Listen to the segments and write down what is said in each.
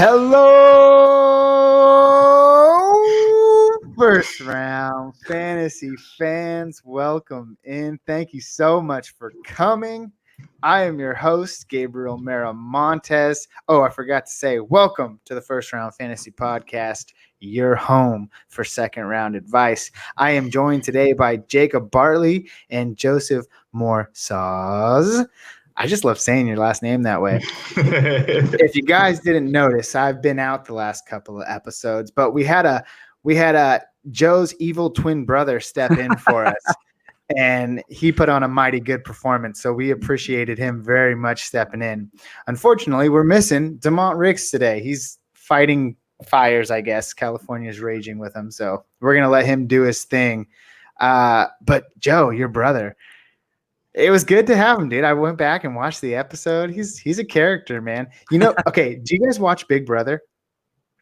Hello, first round fantasy fans. Welcome in. Thank you so much for coming. I am your host, Gabriel Miramontes. Oh, I forgot to say, welcome to the First Round Fantasy Podcast, your home for second round advice. I am joined today by Jacob Bartley and Joseph Morsaz. I just love saying your last name that way. If you guys didn't notice, I've been out the last couple of episodes, but we had a Joe's evil twin brother step in for us, and he put on a mighty good performance. So we appreciated him very much stepping in. Unfortunately, we're missing DeMont Ricks today. He's fighting fires, I guess. California's raging with him, so we're gonna let him do his thing. But Joe, your brother. It was good to have him, dude. I went back and watched the episode. He's a character, man. You know, okay, do you guys watch Big Brother?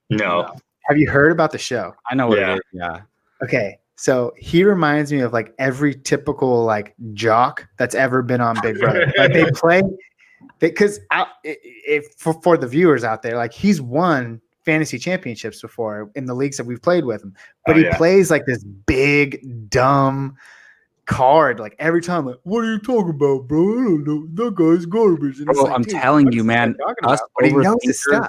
No. Have you heard about the show? I know what it is, yeah. Okay, so he reminds me of like every typical like jock that's ever been on Big Brother. Like they play because for the viewers out there, like he's won fantasy championships before in the leagues that we've played with him. But he plays like this big, dumb card like every time, like, what are you talking about, bro? I don't know. That guy's garbage. Bro, like, I'm telling you, man, us he knows his stuff.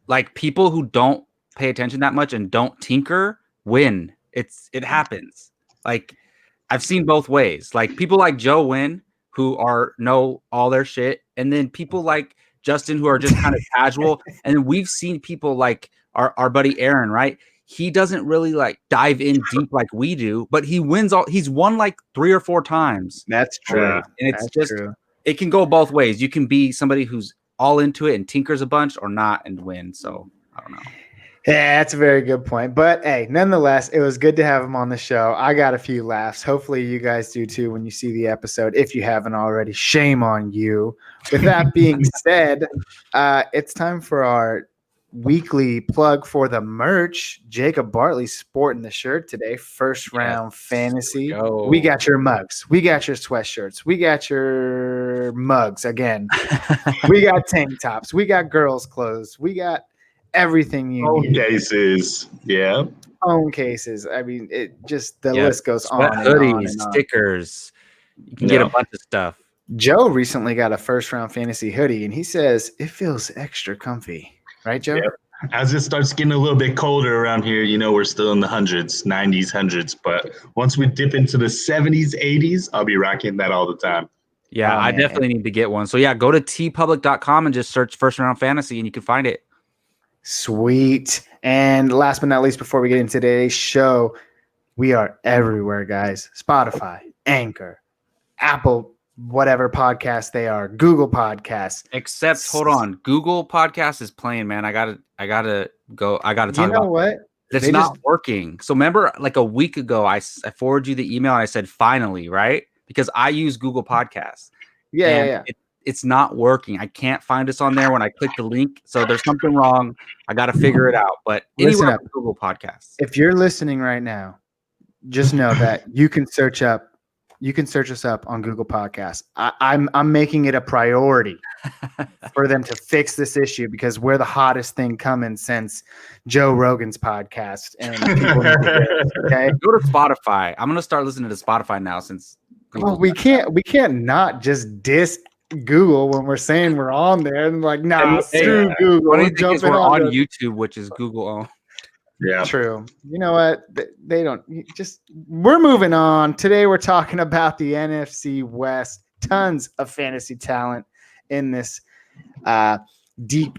Like people who don't pay attention that much and don't tinker win. It happens. Like I've seen both ways. Like people like Joe win who know all their shit, and then people like Justin who are just kind of casual. And then we've seen people like our buddy Aaron, right? He doesn't really like dive in deep like we do, but he wins he's won like 3 or 4 times. That's true. And it's it can go both ways. You can be somebody who's all into it and tinkers a bunch or not and win. So I don't know. Yeah, that's a very good point. But hey, nonetheless, it was good to have him on the show. I got a few laughs. Hopefully you guys do too when you see the episode. If you haven't already, shame on you. With that being said, it's time for our weekly plug for the merch. Jacob Bartley sporting the shirt today. First round fantasy. We got your mugs. We got your sweatshirts. We got your mugs again. We got tank tops. We got girls' clothes. We got everything you need. Cases. Yeah. Phone cases. I mean, it just the list goes on. Hoodies, stickers. You can get a bunch of stuff. Joe recently got a first round fantasy hoodie, and he says it feels extra comfy. Right, Joe? Yep. As it starts getting a little bit colder around here, we're still in the hundreds, 90s, hundreds. But once we dip into the 70s, 80s, I'll be rocking that all the time. Yeah, I definitely need to get one. So, yeah, go to tpublic.com and just search First Round Fantasy, and you can find it. Sweet. And last but not least, before we get into today's show, we are everywhere, guys. Spotify, Anchor, Apple, whatever podcast they are, Google Podcasts. Except, hold on, Google Podcast is playing, man. I gotta go. I gotta talk about. You know what? It's not working. So remember, like a week ago, I forwarded you the email and I said finally, right? Because I use Google Podcasts. Yeah. It's not working. I can't find us on there when I click the link. So there's something wrong. I got to figure it out. But anywhere on Google Podcasts. If you're listening right now, just know that you can search us up on Google Podcasts. I'm making it a priority for them to fix this issue because we're the hottest thing coming since Joe Rogan's podcast. And people need to hear this, okay? Go to Spotify. I'm gonna start listening to Spotify now since. Well, we can't not just diss Google when we're saying we're on there and like, nah, screw Google. What do you think is we're on YouTube, which is Google owned. Yeah, true. You know what? They don't we're moving on. Today we're talking about the NFC West. Tons of fantasy talent in this deep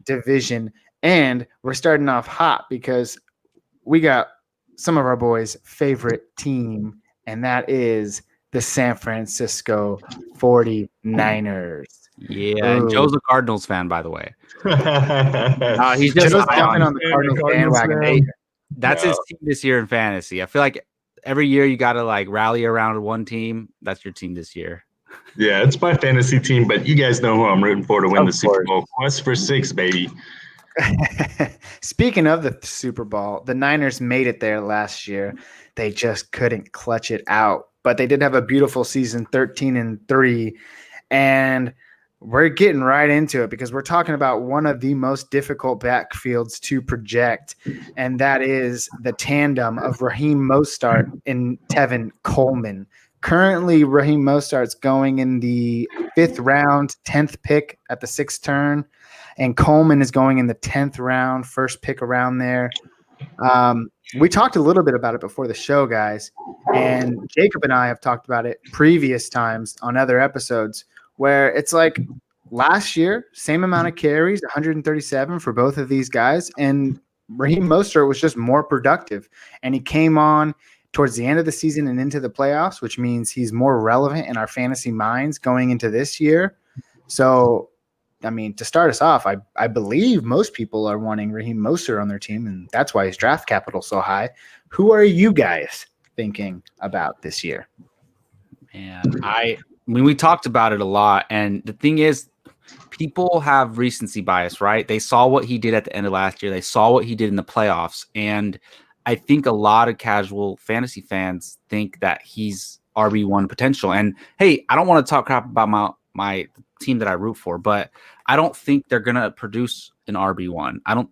division. And we're starting off hot because we got some of our boys' favorite team, and that is the San Francisco 49ers. Yeah, and Joe's a Cardinals fan, by the way. He's just jumping on the Cardinals bandwagon. That's his team this year in fantasy. I feel like every year you got to like rally around one team. That's your team this year. Yeah, it's my fantasy team, but you guys know who I'm rooting for to win the Super Bowl. Quest for 6, baby. Speaking of the Super Bowl, the Niners made it there last year. They just couldn't clutch it out. But they did have a beautiful season, 13-3. And We're getting right into it because we're talking about one of the most difficult backfields to project, and that is the tandem of Raheem Mostert and Tevin Coleman. Currently, Raheem Mostert's going in the 5th round, 10th pick at the 6th turn, and Coleman is going in the 10th round, first pick around there. We talked a little bit about it before the show, guys, and Jacob and I have talked about it previous times on other episodes where it's like last year, same amount of carries, 137 for both of these guys, and Raheem Mostert was just more productive, and he came on towards the end of the season and into the playoffs, which means he's more relevant in our fantasy minds going into this year. So, I mean, to start us off, I believe most people are wanting Raheem Mostert on their team, and that's why his draft capital is so high. Who are you guys thinking about this year? And I mean, we talked about it a lot, and the thing is, people have recency bias, right? They saw what he did at the end of last year. They saw what he did in the playoffs, and I think a lot of casual fantasy fans think that he's RB1 potential. And hey, I don't want to talk crap about my team that I root for, but I don't think they're gonna produce an RB1. I don't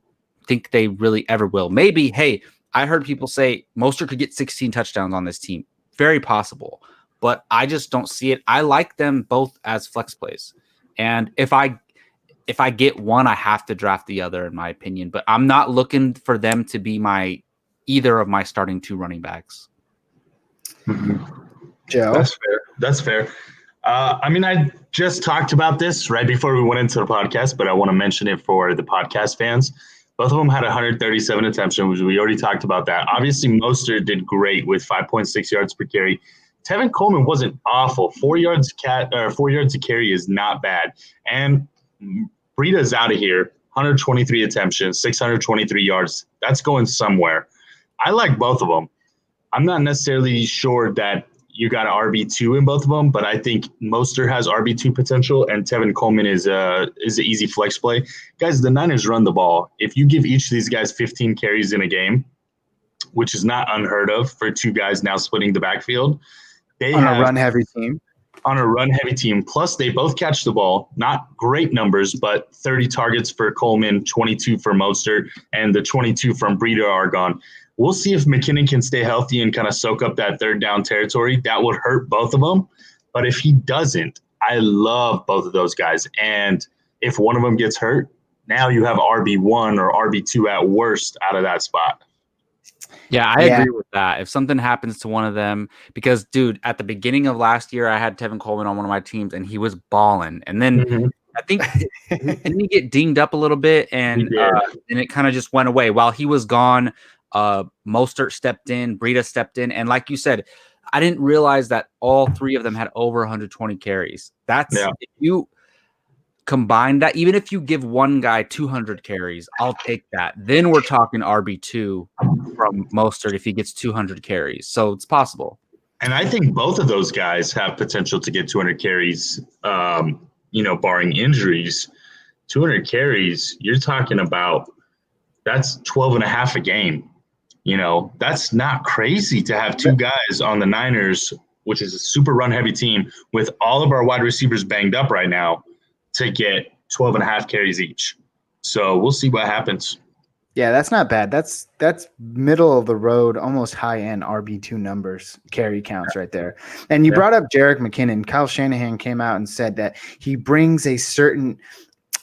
think they really ever will. Maybe, hey, I heard people say Mostert could get 16 touchdowns on this team. Very possible, but I just don't see it. I like them both as flex plays. And if I get one, I have to draft the other, in my opinion. But I'm not looking for them to be either of my starting 2 running backs. Mm-hmm. Joe? That's fair. I mean, I just talked about this right before we went into the podcast, but I want to mention it for the podcast fans. Both of them had 137 attempts, which we already talked about that. Obviously, Mostert did great with 5.6 yards per carry. Tevin Coleman wasn't awful. 4 yards a carry is not bad. And Breida's out of here. 123 attempts, 623 yards. That's going somewhere. I like both of them. I'm not necessarily sure that you got an RB2 in both of them, but I think Mostert has RB2 potential, and Tevin Coleman is an easy flex play. Guys, the Niners run the ball. If you give each of these guys 15 carries in a game, which is not unheard of for 2 guys now splitting the backfield, on a run-heavy team. On a run-heavy team. Plus, they both catch the ball. Not great numbers, but 30 targets for Coleman, 22 for Mostert, and the 22 from Breida are gone. We'll see if McKinnon can stay healthy and kind of soak up that third down territory. That would hurt both of them. But if he doesn't, I love both of those guys. And if one of them gets hurt, now you have RB1 or RB2 at worst out of that spot. Yeah, I agree with that. If something happens to one of them, because, dude, at the beginning of last year, I had Tevin Coleman on one of my teams, and he was balling. And then I think didn't he get dinged up a little bit, and it kind of just went away. While he was gone, Mostert stepped in, Breida stepped in, and like you said, I didn't realize that all 3 of them had over 120 carries. If you combine that, even if you give one guy 200 carries, I'll take that. Then we're talking RB2 from Mostert if he gets 200 carries. So it's possible. And I think both of those guys have potential to get 200 carries, barring injuries. 200 carries, you're talking about that's 12 and a half a game. That's not crazy to have 2 guys on the Niners, which is a super run-heavy team, with all of our wide receivers banged up right now, to get 12 and a half carries each. So we'll see what happens. Yeah, that's not bad. That's middle of the road, almost high-end RB2 numbers, carry counts right there. And you brought up Jerick McKinnon. Kyle Shanahan came out and said that he brings a certain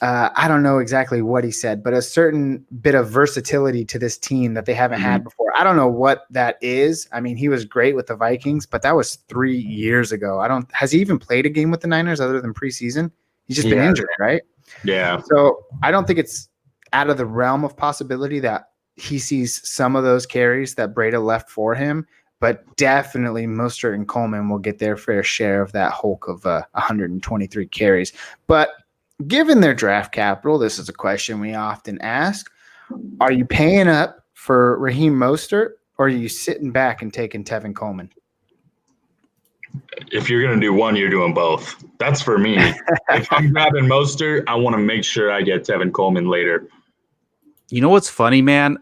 I don't know exactly what he said, but a certain bit of versatility to this team that they haven't had before. I don't know what that is. I mean, he was great with the Vikings, but that was 3 years ago. Has he even played a game with the Niners other than preseason? He's just been injured, right? Yeah. So I don't think it's out of the realm of possibility that he sees some of those carries that Breida left for him, but definitely Mostert and Coleman will get their fair share of that hulk of 123 carries. But given their draft capital, this is a question we often ask. Are you paying up for Raheem Mostert, or are you sitting back and taking Tevin Coleman? If you're going to do one, you're doing both. That's for me. If I'm grabbing Mostert, I want to make sure I get Tevin Coleman later. You know what's funny, man?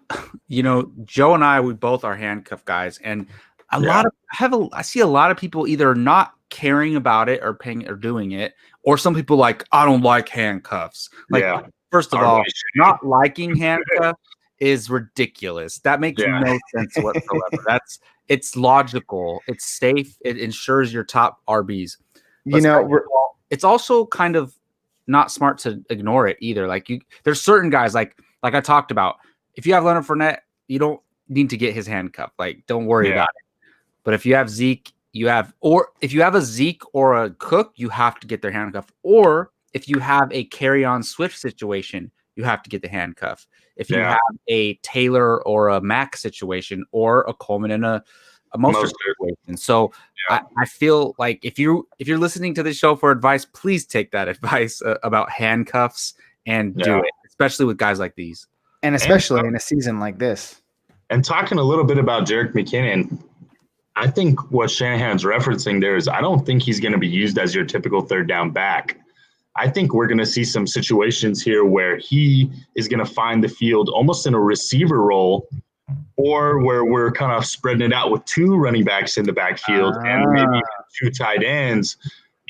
Joe and I, we both are handcuff guys, and I see a lot of people either not caring about it or paying or doing it, or some people like, I don't like handcuffs. Like, first of all, not liking handcuffs is ridiculous. That makes no sense whatsoever. It's logical. It's safe. It ensures your top RBs. But it's also kind of not smart to ignore it either. Like there's certain guys like I talked about. If you have Leonard Fournette, you don't need to get his handcuff. Like, don't worry about it. But if you have Zeke, if you have a Zeke or a Cook, you have to get their handcuff. Or if you have a carry-on Swift situation, you have to get the handcuff. If you have a Taylor or a Mac situation, or a Coleman and a Mostert situation. So I feel like if you're listening to this show for advice, please take that advice about handcuffs and do it, especially with guys like these. And especially in a season like this. And talking a little bit about Jerick McKinnon, I think what Shanahan's referencing there is I don't think he's going to be used as your typical third down back. I think we're going to see some situations here where he is going to find the field almost in a receiver role, or where we're kind of spreading it out with two running backs in the backfield and maybe two tight ends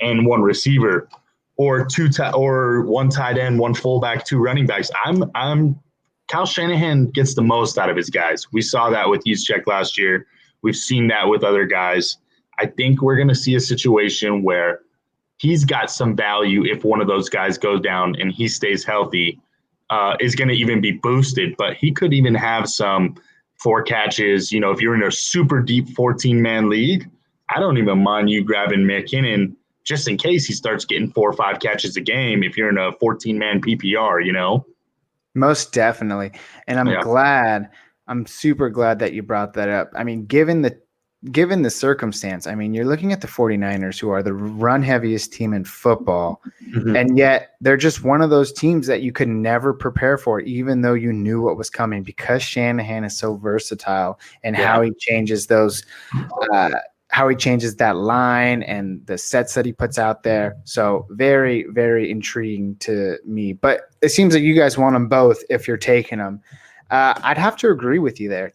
and one receiver, or one tight end, one fullback, two running backs. Kyle Shanahan gets the most out of his guys. We saw that with Juszczyk last year. We've seen that with other guys. I think we're going to see a situation where he's got some value if one of those guys goes down and he stays healthy, is going to even be boosted. But he could even have some 4 catches. You know, if you're in a super deep 14-man league, I don't even mind you grabbing McKinnon just in case he starts getting 4 or 5 catches a game if you're in a 14-man PPR, you know? Most definitely. And I'm super glad that you brought that up. I mean, given the circumstance, I mean, you're looking at the 49ers, who are the run heaviest team in football. Mm-hmm. And yet they're just one of those teams that you could never prepare for, even though you knew what was coming, because Shanahan is so versatile and how he changes how he changes that line and the sets that he puts out there. So very, very intriguing to me. But it seems like you guys want them both if you're taking them. I'd have to agree with you there.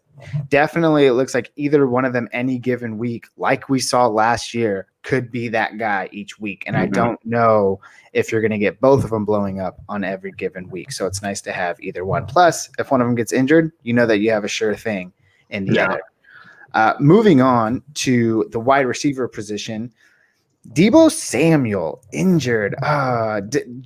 Definitely, it looks like either one of them any given week, like we saw last year, could be that guy each week. And I don't know if you're going to get both of them blowing up on every given week. So it's nice to have either one. Plus, if one of them gets injured, you know that you have a sure thing in the other. Moving on to the wide receiver position, Deebo Samuel injured.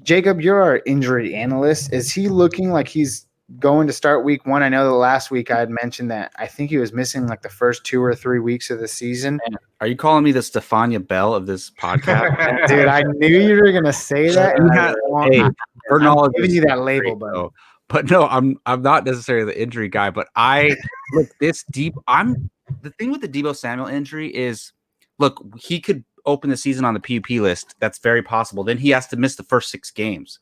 Jacob, you're our injury analyst. Is he looking like he's going to start week 1? I know the last week I had mentioned that I think he was missing like the first 2 or 3 weeks of the season. Are you calling me the Stefania Bell of this podcast? Dude, I knew you were going to say that. I'm giving you that label, bro. But no, I'm not necessarily the injury guy, but the thing with the Deebo Samuel injury is, look, he could open the season on the PUP list. That's very possible. Then he has to miss the first 6 games.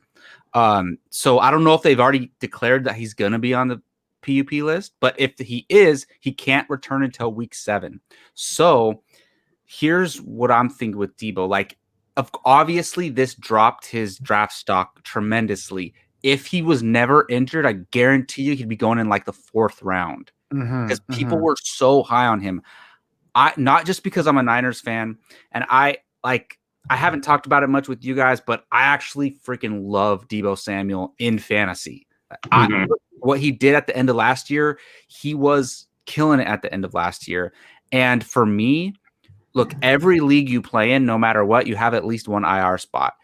So I don't know if they've already declared that he's going to be on the PUP list, but if he is, he can't return until week 7. So here's what I'm thinking with Deebo. Like, obviously this dropped his draft stock tremendously. If he was never injured, I guarantee you he'd be going in like the 4th round. Because people were so high on him. Not just because I'm a Niners fan, and I haven't talked about it much with you guys, but I actually freaking love Deebo Samuel in fantasy. What he did at the end of last year, he was killing it at the end of last year. And for me, look, every league you play in, no matter what, you have at least one IR spot.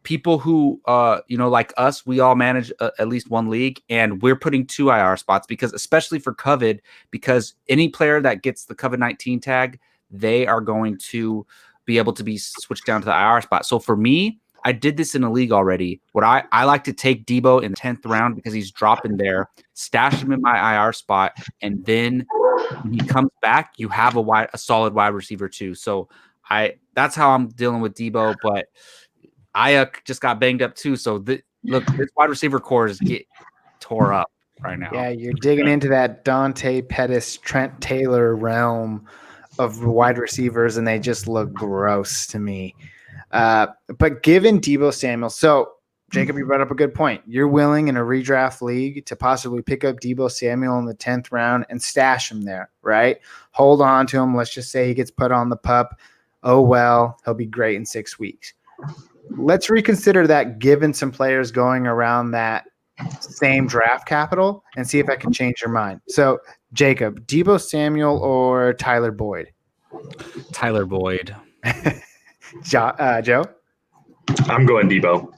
People who, like us, we all manage at least one league, and we're putting 2 IR spots because, especially for COVID, because any player that gets the COVID-19 tag, they are going to be able to be switched down to the IR spot. So for me, I did this in a league already. What I like to take Deebo in the 10th round because he's dropping there, stash him in my IR spot, and then when he comes back, you have a solid wide receiver too. So that's how I'm dealing with Deebo, but I just got banged up too. So look, this wide receiver core is get tore up right now. Yeah, you're digging into that Dante Pettis, Trent Taylor realm of wide receivers, and they just look gross to me. But given Deebo Samuel, so Jacob, you brought up a good point. You're willing in a redraft league to possibly pick up Deebo Samuel in the 10th round and stash him there, right? Hold on to him. Let's just say he gets put on the pup. oh, well, he'll be great in 6 weeks. Let's reconsider that given some players going around that same draft capital and see if I can change your mind. So, Jacob, Deebo Samuel or Tyler Boyd? Tyler Boyd. Joe? I'm going Debo.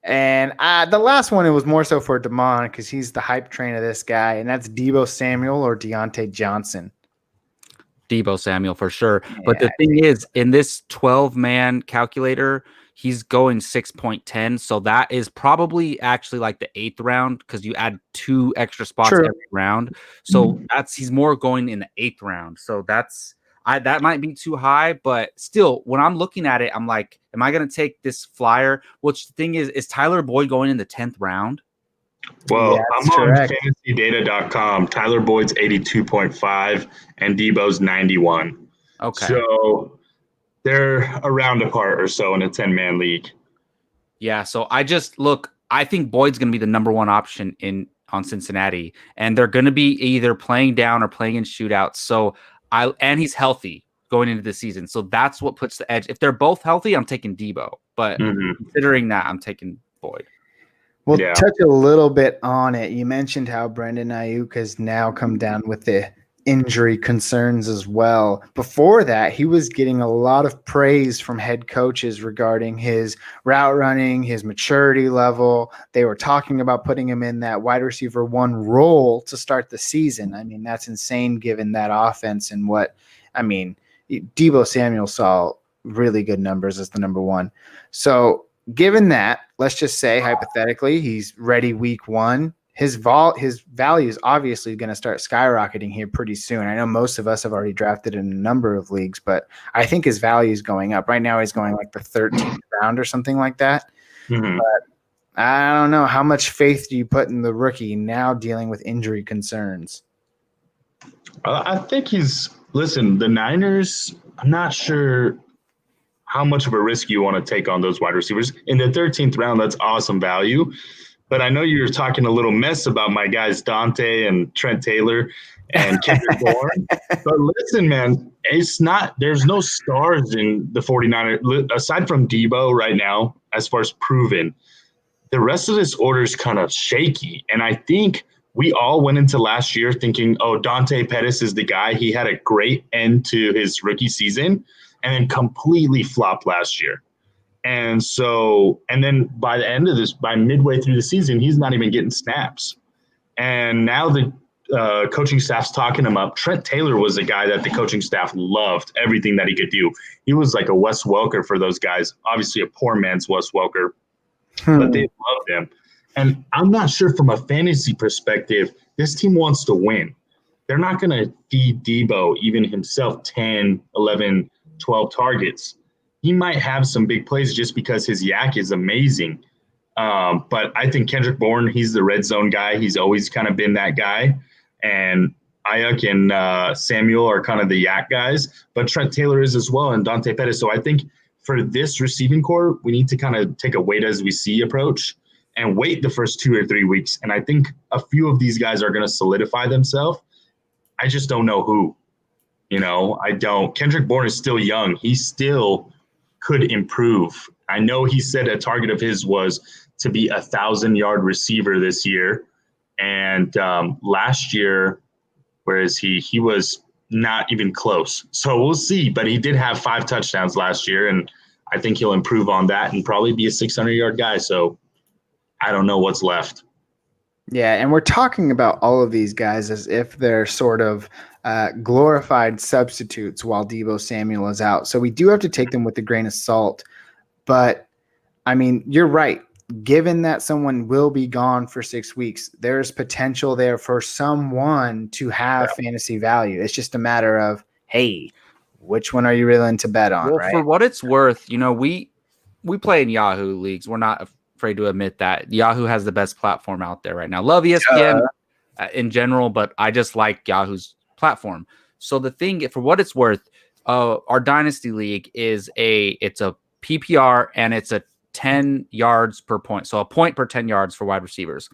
And the last one, it was more so for Damon because he's the hype train of this guy, and that's Deebo Samuel or Deontay Johnson. Deebo Samuel for sure. Yeah. But the thing is, in this 12-man calculator, he's going 6.10. So that is probably actually like the 8th round because you add 2 extra spots every round. So he's more going in the 8th round. So that might be too high, but still, when I'm looking at it, I'm like, am I going to take this flyer? Which the thing is Tyler Boyd going in the 10th round? Well, Yeah, I'm on fantasydata.com. Tyler Boyd's 82.5 and Debo's 91. Okay. So they're around apart or so in a 10-man league. Yeah. So I think Boyd's going to be the number one option on Cincinnati, and they're going to be either playing down or playing in shootouts. So and he's healthy going into the season. So that's what puts the edge. If they're both healthy, I'm taking Deebo. But considering that, I'm taking Boyd. We'll touch a little bit on it. You mentioned how Brandon Ayuk has now come down with the injury concerns as well. Before that, he was getting a lot of praise from head coaches regarding his route running, his maturity level. They were talking about putting him in that wide receiver 1 role to start the season. I mean, that's insane given that offense and Deebo Samuel saw really good numbers as the number 1. So given that, let's just say hypothetically he's ready week 1. His value is obviously going to start skyrocketing here pretty soon. I know most of us have already drafted in a number of leagues, but I think his value is going up. Right now he's going like the 13th round or something like that. But I don't know. How much faith do you put in the rookie now dealing with injury concerns? I think the Niners, I'm not sure how much of a risk you want to take on those wide receivers. In the 13th round, that's awesome value. But I know you're talking a little mess about my guys Dante and Trent Taylor and Kendrick Bourne. But listen, man, there's no stars in the 49ers, aside from Deebo right now, as far as proven. The rest of this order is kind of shaky. And I think we all went into last year thinking, oh, Dante Pettis is the guy. He had a great end to his rookie season and then completely flopped last year. And then by the end of by midway through the season, he's not even getting snaps. And now the coaching staff's talking him up. Trent Taylor was a guy that the coaching staff loved, everything that he could do. He was like a Wes Welker for those guys, obviously a poor man's Wes Welker, but they loved him. And I'm not sure from a fantasy perspective, this team wants to win. They're not going to feed Deebo, even himself, 10, 11, 12 targets. He might have some big plays just because his yak is amazing. But I think Kendrick Bourne, he's the red zone guy. He's always kind of been that guy. And Ayuk and Samuel are kind of the yak guys. But Trent Taylor is as well, and Dante Pettis. So I think for this receiving core, we need to kind of take a wait as we see approach and wait the first 2 or 3 weeks. And I think a few of these guys are going to solidify themselves. I just don't know who. I don't. Kendrick Bourne is still young. He still could improve. I know he said a target of his was to be 1,000-yard receiver this year. And last year, whereas he was not even close. So we'll see. But he did have 5 touchdowns last year, and I think he'll improve on that and probably be a 600-yard guy. So I don't know what's left. Yeah, and we're talking about all of these guys as if they're sort of glorified substitutes while Deebo Samuel is out. So we do have to take them with a grain of salt. But, you're right. Given that someone will be gone for 6 weeks, there's potential there for someone to have fantasy value. It's just a matter of, hey, which one are you willing to bet on, right? For what it's worth, we play in Yahoo leagues. We're not afraid to admit that. Yahoo has the best platform out there right now. Love ESPN in general, but I just like Yahoo's platform. So the thing, for what it's worth, our Dynasty League it's a PPR and it's a 10 yards per point. So a point per 10 yards for wide receivers.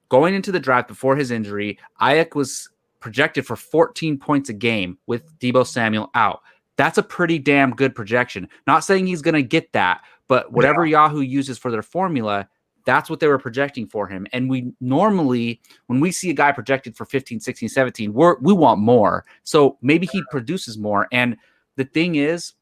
Going into the draft before his injury, Ayuk was projected for 14 points a game with Deebo Samuel out. That's a pretty damn good projection. Not saying he's going to get that, but whatever Yahoo uses for their formula, that's what they were projecting for him. And we normally, when we see a guy projected for 15, 16, 17, we want more. So maybe he produces more. And the thing is,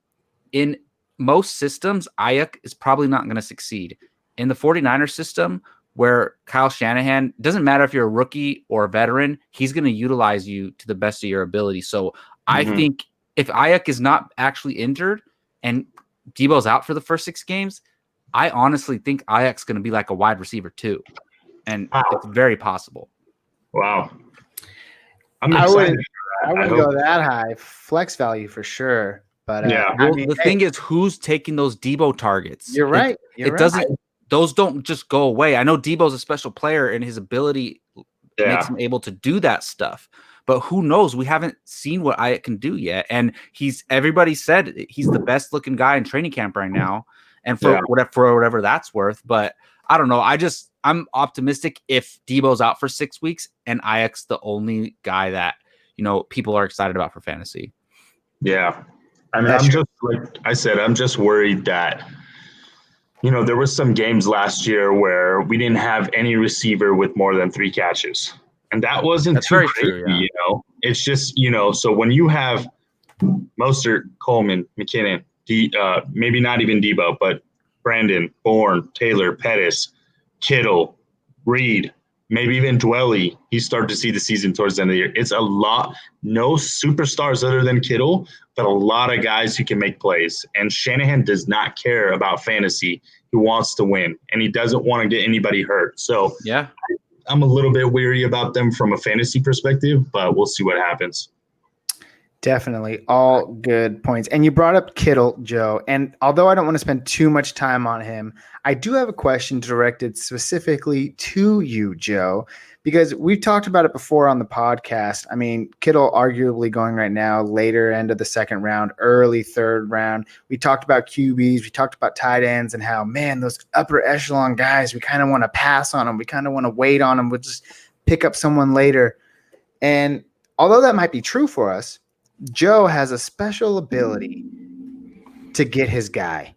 in most systems, Ayuk is probably not going to succeed. In the 49ers system, where Kyle Shanahan, doesn't matter if you're a rookie or a veteran, he's going to utilize you to the best of your ability. So I think if Ayuk is not actually injured and Debo's out for the first 6 games, I honestly think Ayuk's going to be like a wide receiver too. And it's very possible. Wow. I'm excited. I wouldn't go that high. Flex value for sure. But the thing is, who's taking those Debo targets? You're right. Those don't just go away. I know Debo's a special player and his ability makes him able to do that stuff. But who knows? We haven't seen what Ayuk can do yet. And everybody said he's the best looking guy in training camp right now. And for whatever that's worth. But I don't know. I'm optimistic if Debo's out for 6 weeks and Ayuk's the only guy that, people are excited about for fantasy. Yeah. I mean, I'm just worried that, there was some games last year where we didn't have any receiver with more than 3 catches. And that wasn't too crazy, true, It's just, so when you have Mostert, Coleman, McKinnon, maybe not even Debo, but Brandon, Bourne, Taylor, Pettis, Kittle, Reed, maybe even Dwelly, he started to see the season towards the end of the year. It's a lot. No superstars other than Kittle, but a lot of guys who can make plays. And Shanahan does not care about fantasy. He wants to win, and he doesn't want to get anybody hurt. So yeah, I'm a little bit weary about them from a fantasy perspective, but we'll see what happens. Definitely. All good points. And you brought up Kittle, Joe. And although I don't want to spend too much time on him, I do have a question directed specifically to you, Joe, because we've talked about it before on the podcast. I mean, Kittle arguably going right now, later end of the 2nd round, early 3rd round. We talked about QBs. We talked about tight ends and how, man, those upper echelon guys, we kind of want to pass on them. We kind of want to wait on them. We'll just pick up someone later. And although that might be true for us, Joe has a special ability to get his guy.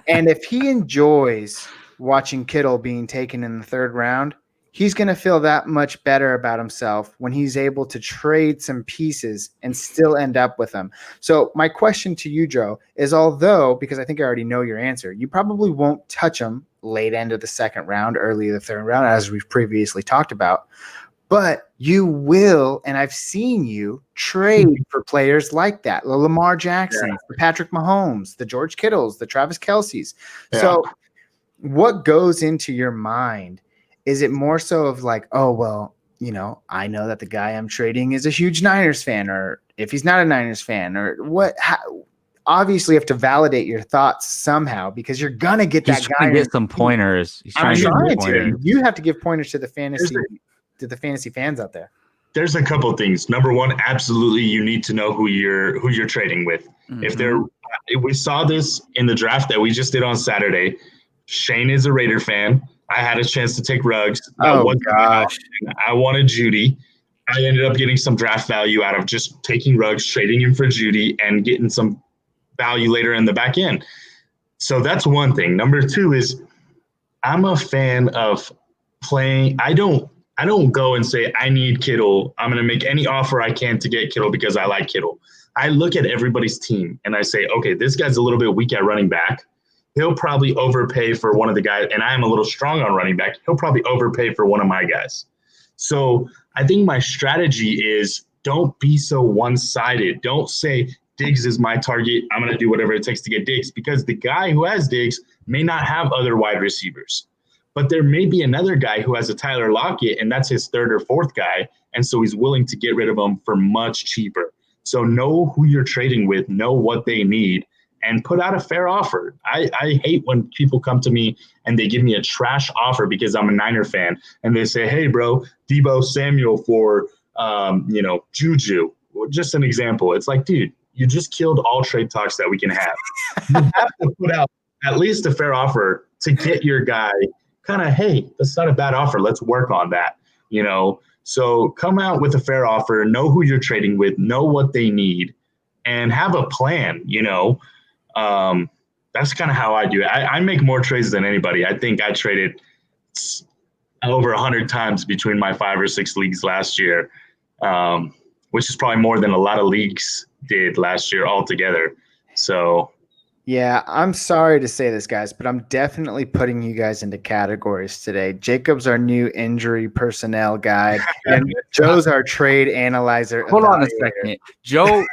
And if he enjoys watching Kittle being taken in the 3rd round, he's going to feel that much better about himself when he's able to trade some pieces and still end up with them. So my question to you, Joe, is because I think I already know your answer, you probably won't touch him late end of the 2nd round, early of the 3rd round, as we've previously talked about. But you will, and I've seen you trade for players like that, the Lamar Jacksons, the Patrick Mahomes, the George Kittles, the Travis Kelce's. Yeah. So what goes into your mind? Is it more so of like, oh, well, I know that the guy I'm trading is a huge Niners fan, or if he's not a Niners fan, or what? Obviously, you have to validate your thoughts somehow because you're going to get that guy. Get some pointers. I'm trying to. You have to give pointers to the fantasy fans out there. There's a couple of things. Number one, absolutely, you need to know who you're trading with. Mm-hmm. If we saw this in the draft that we just did on Saturday, Shane is a Raider fan. I had a chance to take Ruggs. Oh gosh, I wanted Judy. I ended up getting some draft value out of just taking Ruggs, trading him for Judy, and getting some value later in the back end. So that's one thing. Number two is I'm a fan of playing. I don't go and say, I need Kittle. I'm going to make any offer I can to get Kittle because I like Kittle. I look at everybody's team and I say, okay, this guy's a little bit weak at running back. He'll probably overpay for one of the guys, and I'm a little strong on running back. He'll probably overpay for one of my guys. So I think my strategy is don't be so one-sided. Don't say Diggs is my target. I'm going to do whatever it takes to get Diggs, because the guy who has Diggs may not have other wide receivers. But there may be another guy who has a Tyler Lockett, and that's his 3rd or 4th guy, and so he's willing to get rid of him for much cheaper. So know who you're trading with, know what they need, and put out a fair offer. I hate when people come to me and they give me a trash offer because I'm a Niner fan, and they say, hey, bro, Debo Samuel for Juju. Just an example. It's like, dude, you just killed all trade talks that we can have. You have to put out at least a fair offer to get your guy kind of, hey, that's not a bad offer. Let's work on that, So come out with a fair offer, know who you're trading with, know what they need, and have a plan, That's kind of how I do it. I make more trades than anybody. I think I traded over 100 times between my 5 or 6 leagues last year, which is probably more than a lot of leagues did last year altogether. So, yeah, I'm sorry to say this, guys, but I'm definitely putting you guys into categories today. Jacob's our new injury personnel guide, and Joe's our trade analyzer. Hold on a second. Joe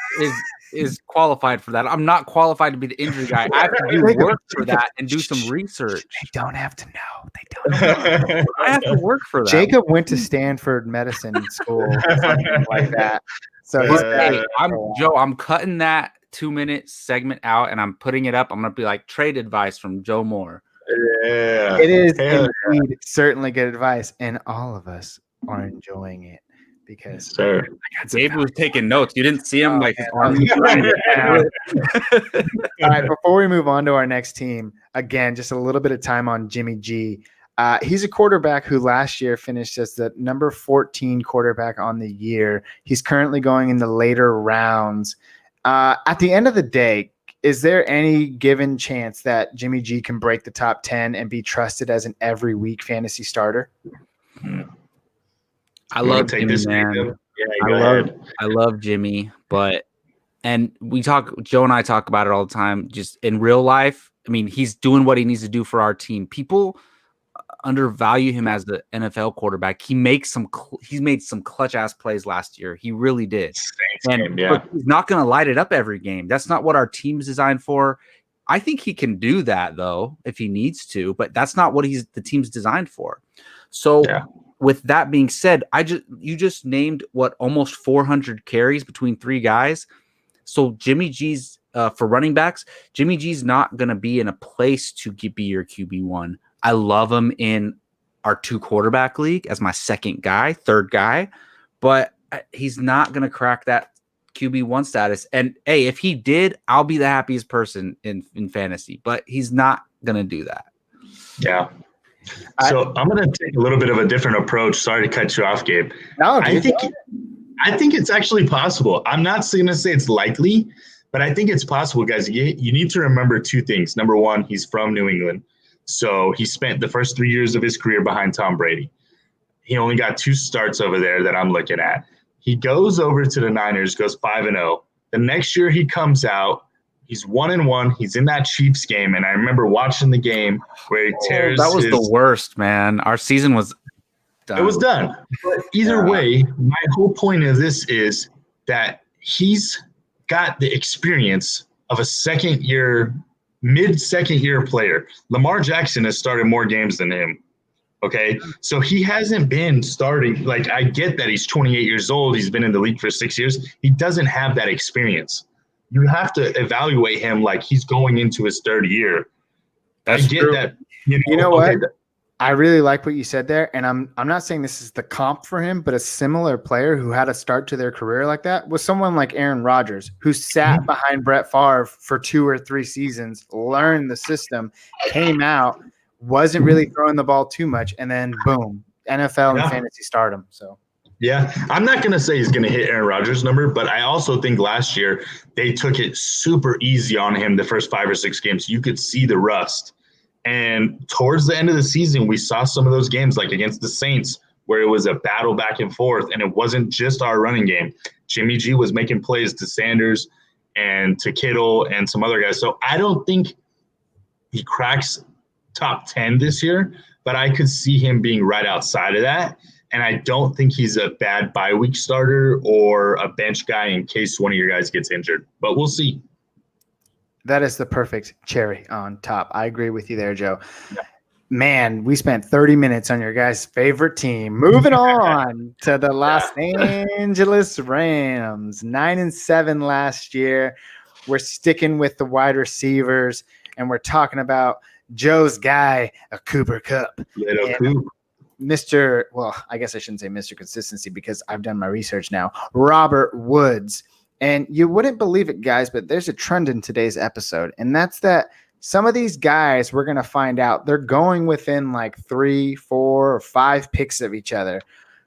is qualified for that. I'm not qualified to be the injury guy. I have to do work for that and do some research. They don't have to know. They don't know. I have to work for that. Jacob went to Stanford medicine school, something like that. So Joe, I'm cutting that 2-minute segment out and I'm putting it up. I'm gonna be like trade advice from Joe Moore. Yeah, it is indeed certainly good advice, and all of us are enjoying it because Dave was taking notes. You didn't see him his arm. All right, before we move on to our next team, again, just a little bit of time on Jimmy G. He's a quarterback who last year finished as the number 14 quarterback on the year. He's currently going in the later rounds. At the end of the day, is there any given chance that Jimmy G can break the top 10 and be trusted as an every week fantasy starter? I love Jimmy, man. Yeah, I love Jimmy, and Joe and I talk about it all the time. Just in real life, I mean, he's doing what he needs to do for our team. People undervalue him as the NFL quarterback. He's made some clutch ass plays last year. He really did. But he's not going to light it up every game. That's not what our team's designed for. I think he can do that though if he needs to, but that's not what the team's designed for. So with that being said, you just named almost 400 carries between 3 guys. So Jimmy G's for running backs, Jimmy G's not going to be in a place to be your QB1. I love him in our 2 quarterback league as my third guy, but he's not going to crack that QB1 status. And hey, if he did, I'll be the happiest person in fantasy, but he's not going to do that. Yeah. So I'm going to take a little bit of a different approach. Sorry to cut you off, Gabe. No, I think it's actually possible. I'm not going to say it's likely, but I think it's possible, guys. You need to remember 2 things. Number one, he's from New England. So he spent the first 3 years of his career behind Tom Brady. He only got 2 starts over there that I'm looking at. He goes over to the Niners, goes 5-0. The next year he comes out, he's 1-1. He's in that Chiefs game, and I remember watching the game where he tears. That was the worst, man. Our season was done. It was done. But either way, my whole point of this is that he's got the experience of a mid-second year player. Lamar Jackson has started more games than him. Okay. So he hasn't been starting. Like, I get that he's 28 years old. He's been in the league for 6 years. He doesn't have that experience. You have to evaluate him like he's going into his 3rd year. That's true. That. You know what? I really like what you said there, and I'm not saying this is the comp for him, but a similar player who had a start to their career like that was someone like Aaron Rodgers, who sat behind Brett Favre for 2 or 3 seasons, learned the system, came out, wasn't really throwing the ball too much, and then boom, NFL and fantasy stardom. So. Yeah, I'm not going to say he's going to hit Aaron Rodgers' number, but I also think last year they took it super easy on him the first 5 or 6 games. You could see the rust. And towards the end of the season, we saw some of those games like against the Saints where it was a battle back and forth, and it wasn't just our running game. Jimmy G was making plays to Sanders and to Kittle and some other guys. So I don't think he cracks top 10 this year, but I could see him being right outside of that. And I don't think he's a bad bye week starter or a bench guy in case one of your guys gets injured. But we'll see. That is the perfect cherry on top. I agree with you there, Joe. Yeah. Man, we spent 30 minutes on your guys' favorite team. Moving on to the Los Angeles Rams. 9-7 last year. We're sticking with the wide receivers, and we're talking about Joe's guy, a Cooper Kupp. I guess I shouldn't say Mr. Consistency because I've done my research now. Robert Woods. And you wouldn't believe it, guys, but there's a trend in today's episode, and that's that some of these guys we're going to find out they're going within like 3, 4, or 5 picks of each other.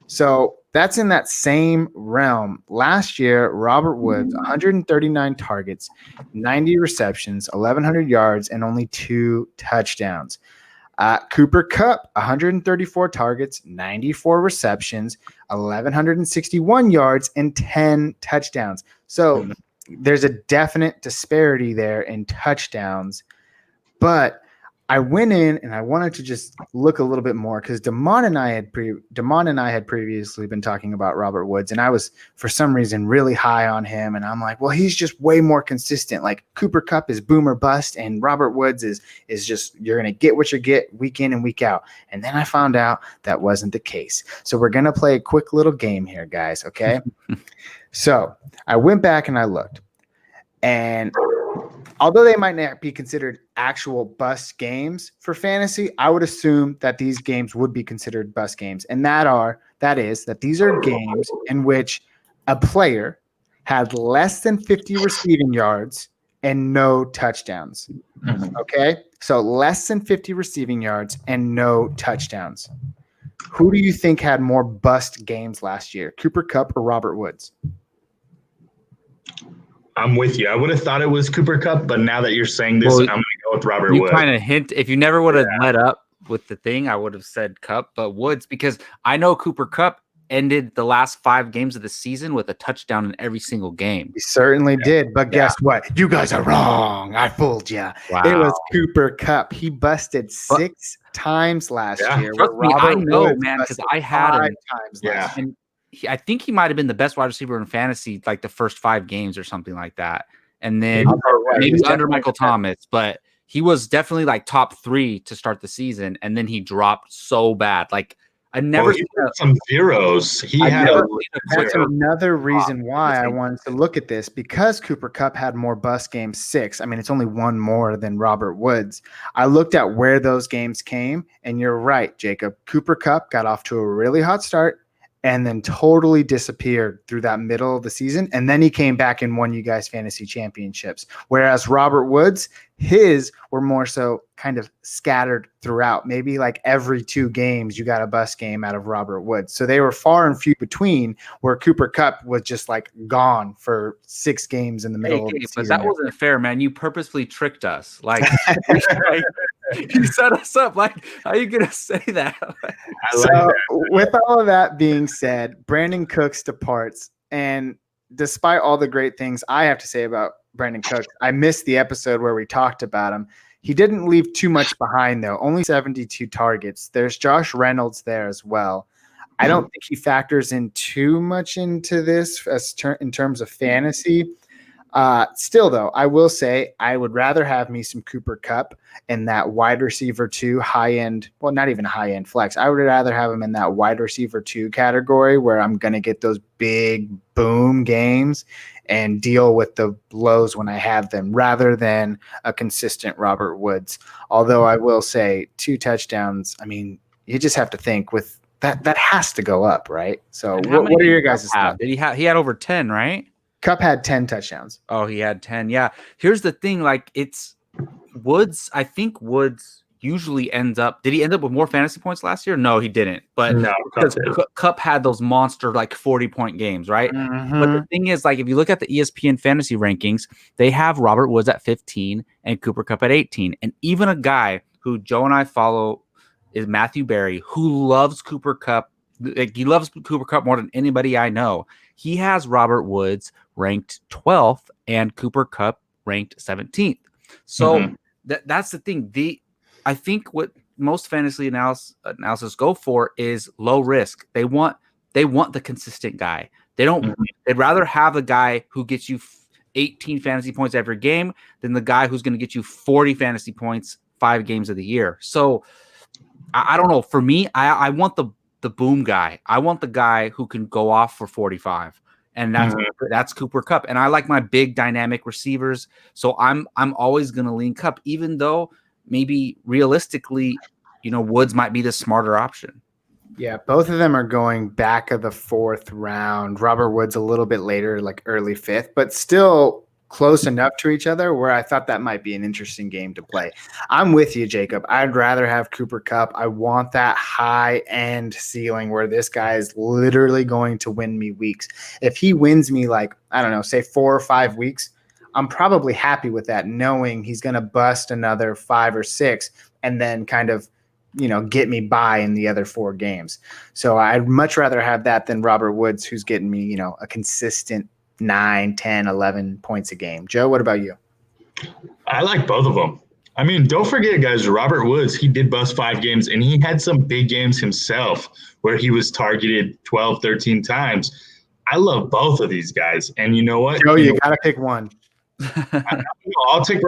So that's in that same realm. Last year, Robert Woods, 139 targets, 90 receptions, 1,100 yards, and only 2 touchdowns. Cooper Kupp, 134 targets, 94 receptions, 1,161 yards, and 10 touchdowns. So there's a definite disparity there in touchdowns. But I went in and I wanted to just look a little bit more because Damon and I had previously been talking about Robert Woods, and I was for some reason really high on him. And I'm like, well, he's just way more consistent. Like Cooper Kupp is boom or bust, and Robert Woods is just you're gonna get what you get week in and week out. And then I found out that wasn't the case. So we're gonna play a quick little game here, guys. Okay. So I went back and I looked, and although they might not be considered actual bust games for fantasy, I would assume that these games would be considered bust games. And that is that these are games in which a player had less than 50 receiving yards and no touchdowns. Okay? So less than 50 receiving yards and no touchdowns. Who do you think had more bust games last year? Cooper Kupp or Robert Woods? I'm with you. I would have thought it was Cooper Kupp, but now that you're saying this, I'm going to go with Robert Woods. You kind of hint. If you never would have let up with the thing, I would have said Kupp, but Woods, because I know Cooper Kupp ended the last 5 games of the season with a touchdown in every single game. He certainly did, but guess what? You guys are wrong. I fooled you. Wow. It was Cooper Kupp. He busted 6 times last year. Trust me, I know, man, because I had him. Times last year. I think he might have been the best wide receiver in fantasy, like the first 5 games or something like that. And then maybe under Michael Thomas, but he was definitely like top 3 to start the season. And then he dropped so bad. Like I never seen some zeros. That's another reason why I wanted to look at this, because Cooper Kupp had more bust games 6. I mean, it's only 1 more than Robert Woods. I looked at where those games came, and you're right, Jacob. Cooper Kupp got off to a really hot start and then totally disappeared through that middle of the season. And then he came back and won you guys fantasy championships. Whereas Robert Woods, his were more so kind of scattered throughout. Maybe like every 2 games you got a bust game out of Robert Woods. So they were far and few between, where Cooper Kupp was just like gone for 6 games in the middle of the season. But that wasn't fair, man. You purposely tricked us. Like you set us up. Like, how are you going to say that? With all of that being said, Brandon Cooks departs. And despite all the great things I have to say about Brandon Cooks, I missed the episode where we talked about him. He didn't leave too much behind, though. Only 72 targets. There's Josh Reynolds there as well. I don't think he factors in too much into this in terms of fantasy. Still, though, I will say I would rather have me some Cooper Kupp in that wide receiver 2 high-end, well, not even high-end flex. I would rather have him in that wide receiver 2 category where I'm going to get those big boom games and deal with the lows when I have them, rather than a consistent Robert Woods. Although I will say 2 touchdowns, I mean, you just have to think with that has to go up, right? So what are your guys' thoughts? He had over 10, right? Kupp had 10 touchdowns. Oh, he had 10. Yeah. Here's the thing. Like, it's Woods. I think Woods usually ends up. Did he end up with more fantasy points last year? No, he didn't. But no, because Kupp had those monster like 40-point games, right? Mm-hmm. But the thing is, like, if you look at the ESPN fantasy rankings, they have Robert Woods at 15 and Cooper Kupp at 18. And even a guy who Joe and I follow is Matthew Berry, who loves Cooper Kupp. Like, he loves Cooper Kupp more than anybody I know. He has Robert Woods ranked 12th and Cooper Kupp ranked 17th. So that's the thing. I think what most fantasy analysis go for is low risk. They want the consistent guy. They'd rather have a guy who gets you 18 fantasy points every game than the guy who's going to get you 40 fantasy points 5 games of the year. So I don't know. For me, I want the boom guy. I want the guy who can go off for 45. And that's Cooper Kupp. And I like my big dynamic receivers. So I'm always going to lean Kupp, even though maybe realistically, Woods might be the smarter option. Yeah, both of them are going back of the 4th round. Robert Woods a little bit later, like early 5th, but still close enough to each other where I thought that might be an interesting game to play. I'm with you, Jacob. I'd rather have Cooper Kupp. I want that high end ceiling where this guy is literally going to win me weeks. If he wins me like, I don't know, say 4 or 5 weeks, I'm probably happy with that, knowing he's going to bust another 5 or 6 and then kind of, get me by in the other 4 games. So I'd much rather have that than Robert Woods, who's getting me, a consistent 9, 10, 11 points a game. Joe, what about you? I like both of them. I mean, don't forget, guys, Robert Woods, he did bust 5 games, and he had some big games himself where he was targeted 12, 13 times. I love both of these guys. And you know what? Joe, you got to pick one. I'll take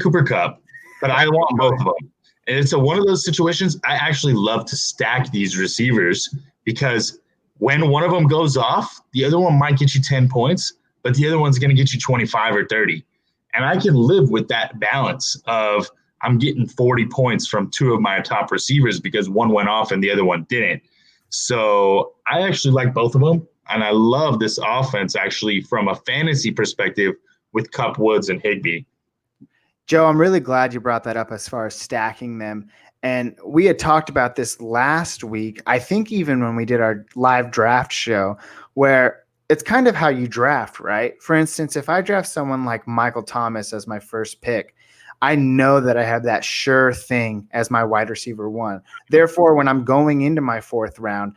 Cooper Kupp, but I want both of them. And it's one of those situations I actually love to stack these receivers because when one of them goes off, the other one might get you 10 points, but the other one's going to get you 25 or 30. And I can live with that balance of I'm getting 40 points from 2 of my top receivers because one went off and the other one didn't. So I actually like both of them. And I love this offense actually from a fantasy perspective with Kupp, Woods, and Higbee. Joe, I'm really glad you brought that up as far as stacking them. And we had talked about this last week, I think even when we did our live draft show, where it's kind of how you draft, right? For instance, if I draft someone like Michael Thomas as my first pick, I know that I have that sure thing as my wide receiver 1. Therefore, when I'm going into my 4th round,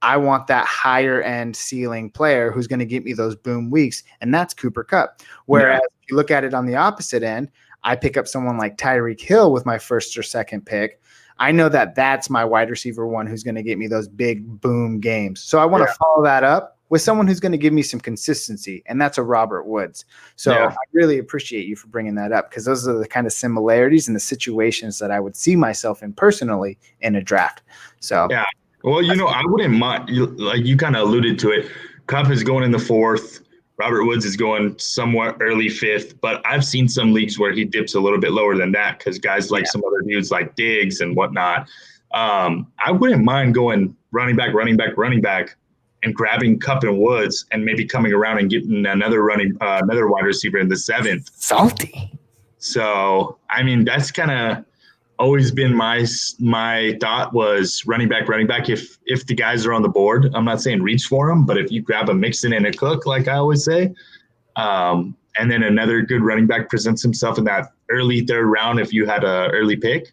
I want that higher end ceiling player who's going to get me those boom weeks, and that's Cooper Kupp. Whereas if you look at it on the opposite end, I pick up someone like Tyreek Hill with my 1st or 2nd pick. I know that that's my wide receiver 1 who's going to get me those big boom games. So I want to follow that up with someone who's going to give me some consistency, and that's a Robert Woods. So I really appreciate you for bringing that up because those are the kind of similarities and the situations that I would see myself in personally in a draft. So yeah. Well, I wouldn't mind. Like you kind of alluded to it. Kupp is going in the 4th. Robert Woods is going somewhat early 5th, but I've seen some leagues where he dips a little bit lower than that because guys like some other dudes like Diggs and whatnot. I wouldn't mind going running back, and grabbing Kupp and Woods and maybe coming around and getting another wide receiver in the 7th. Salty. So, I mean, that's kind of always been my thought was running back. If the guys are on the board, I'm not saying reach for them, but if you grab a Mixon and a Cook, like I always say, and then another good running back presents himself in that early 3rd round, if you had a early pick,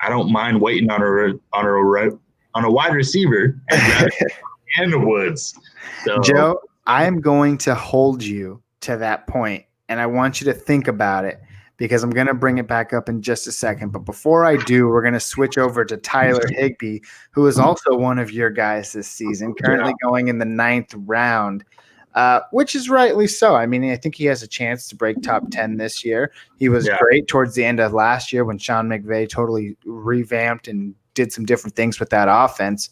I don't mind waiting on a wide receiver and the Woods. So, Joe, I am going to hold you to that point, and I want you to think about it, because I'm going to bring it back up in just a second. But before I do, we're going to switch over to Tyler Higbee, who is also one of your guys this season, currently going in the 9th round, which is rightly so. I mean, I think he has a chance to break top 10 this year. He was great towards the end of last year when Sean McVay totally revamped and did some different things with that offense.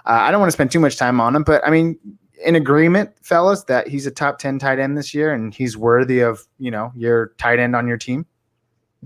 I don't want to spend too much time on him, but I mean, in agreement, fellas, that he's a top 10 tight end this year and he's worthy of, your tight end on your team?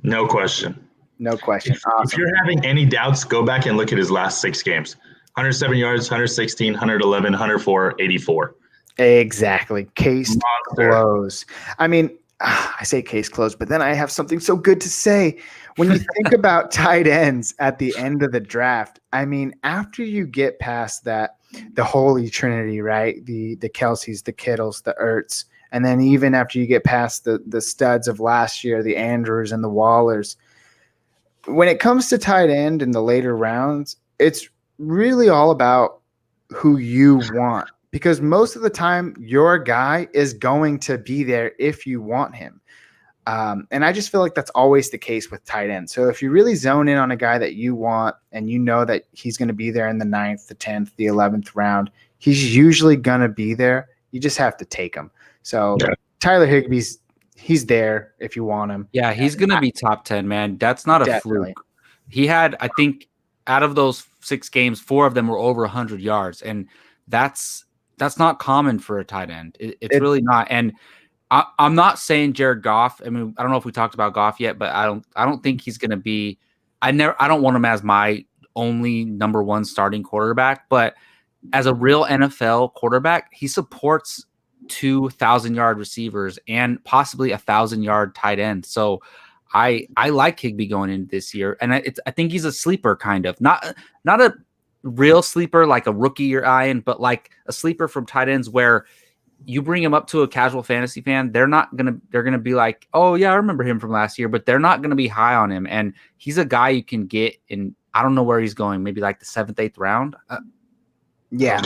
No question. Awesome. If you're having any doubts, go back and look at his last 6 games. 107 yards, 116, 111, 104, 84. Exactly. Case closed. I mean, I say case closed, but then I have something so good to say. When you think about tight ends at the end of the draft, I mean, after you get past that, the holy trinity, right? The Kelseys, the Kittles, the Ertz, and then even after you get past the studs of last year, the Andrews and the Wallers, when it comes to tight end in the later rounds, it's really all about who you want, because most of the time your guy is going to be there if you want him. And I just feel like that's always the case with tight end. So if you really zone in on a guy that you want and you know that he's going to be there in the 9th, the 10th, the 11th round, he's usually going to be there. You just have to take him. So Tyler Higbee's, he's there if you want him. Yeah, he's going to be top 10, man. That's not a fluke. He had, I think, out of those 6 games, 4 of them were over 100 yards. And that's not common for a tight end. It's really not. And I'm not saying Jared Goff. I mean, I don't know if we talked about Goff yet, but I don't think he's going to be. I don't want him as my only number 1 starting quarterback. But as a real NFL quarterback, he supports 2,000-yard receivers and possibly 1,000-yard tight end. So I like Higbee going into this year, and I think he's a sleeper kind of, not a real sleeper like a rookie you're eyeing, but like a sleeper from tight ends where you bring him up to a casual fantasy fan, they're gonna be like, oh yeah, I remember him from last year, but they're not gonna be high on him. And he's a guy you can get in. I don't know where he's going, maybe like the 7th, 8th round. Yeah.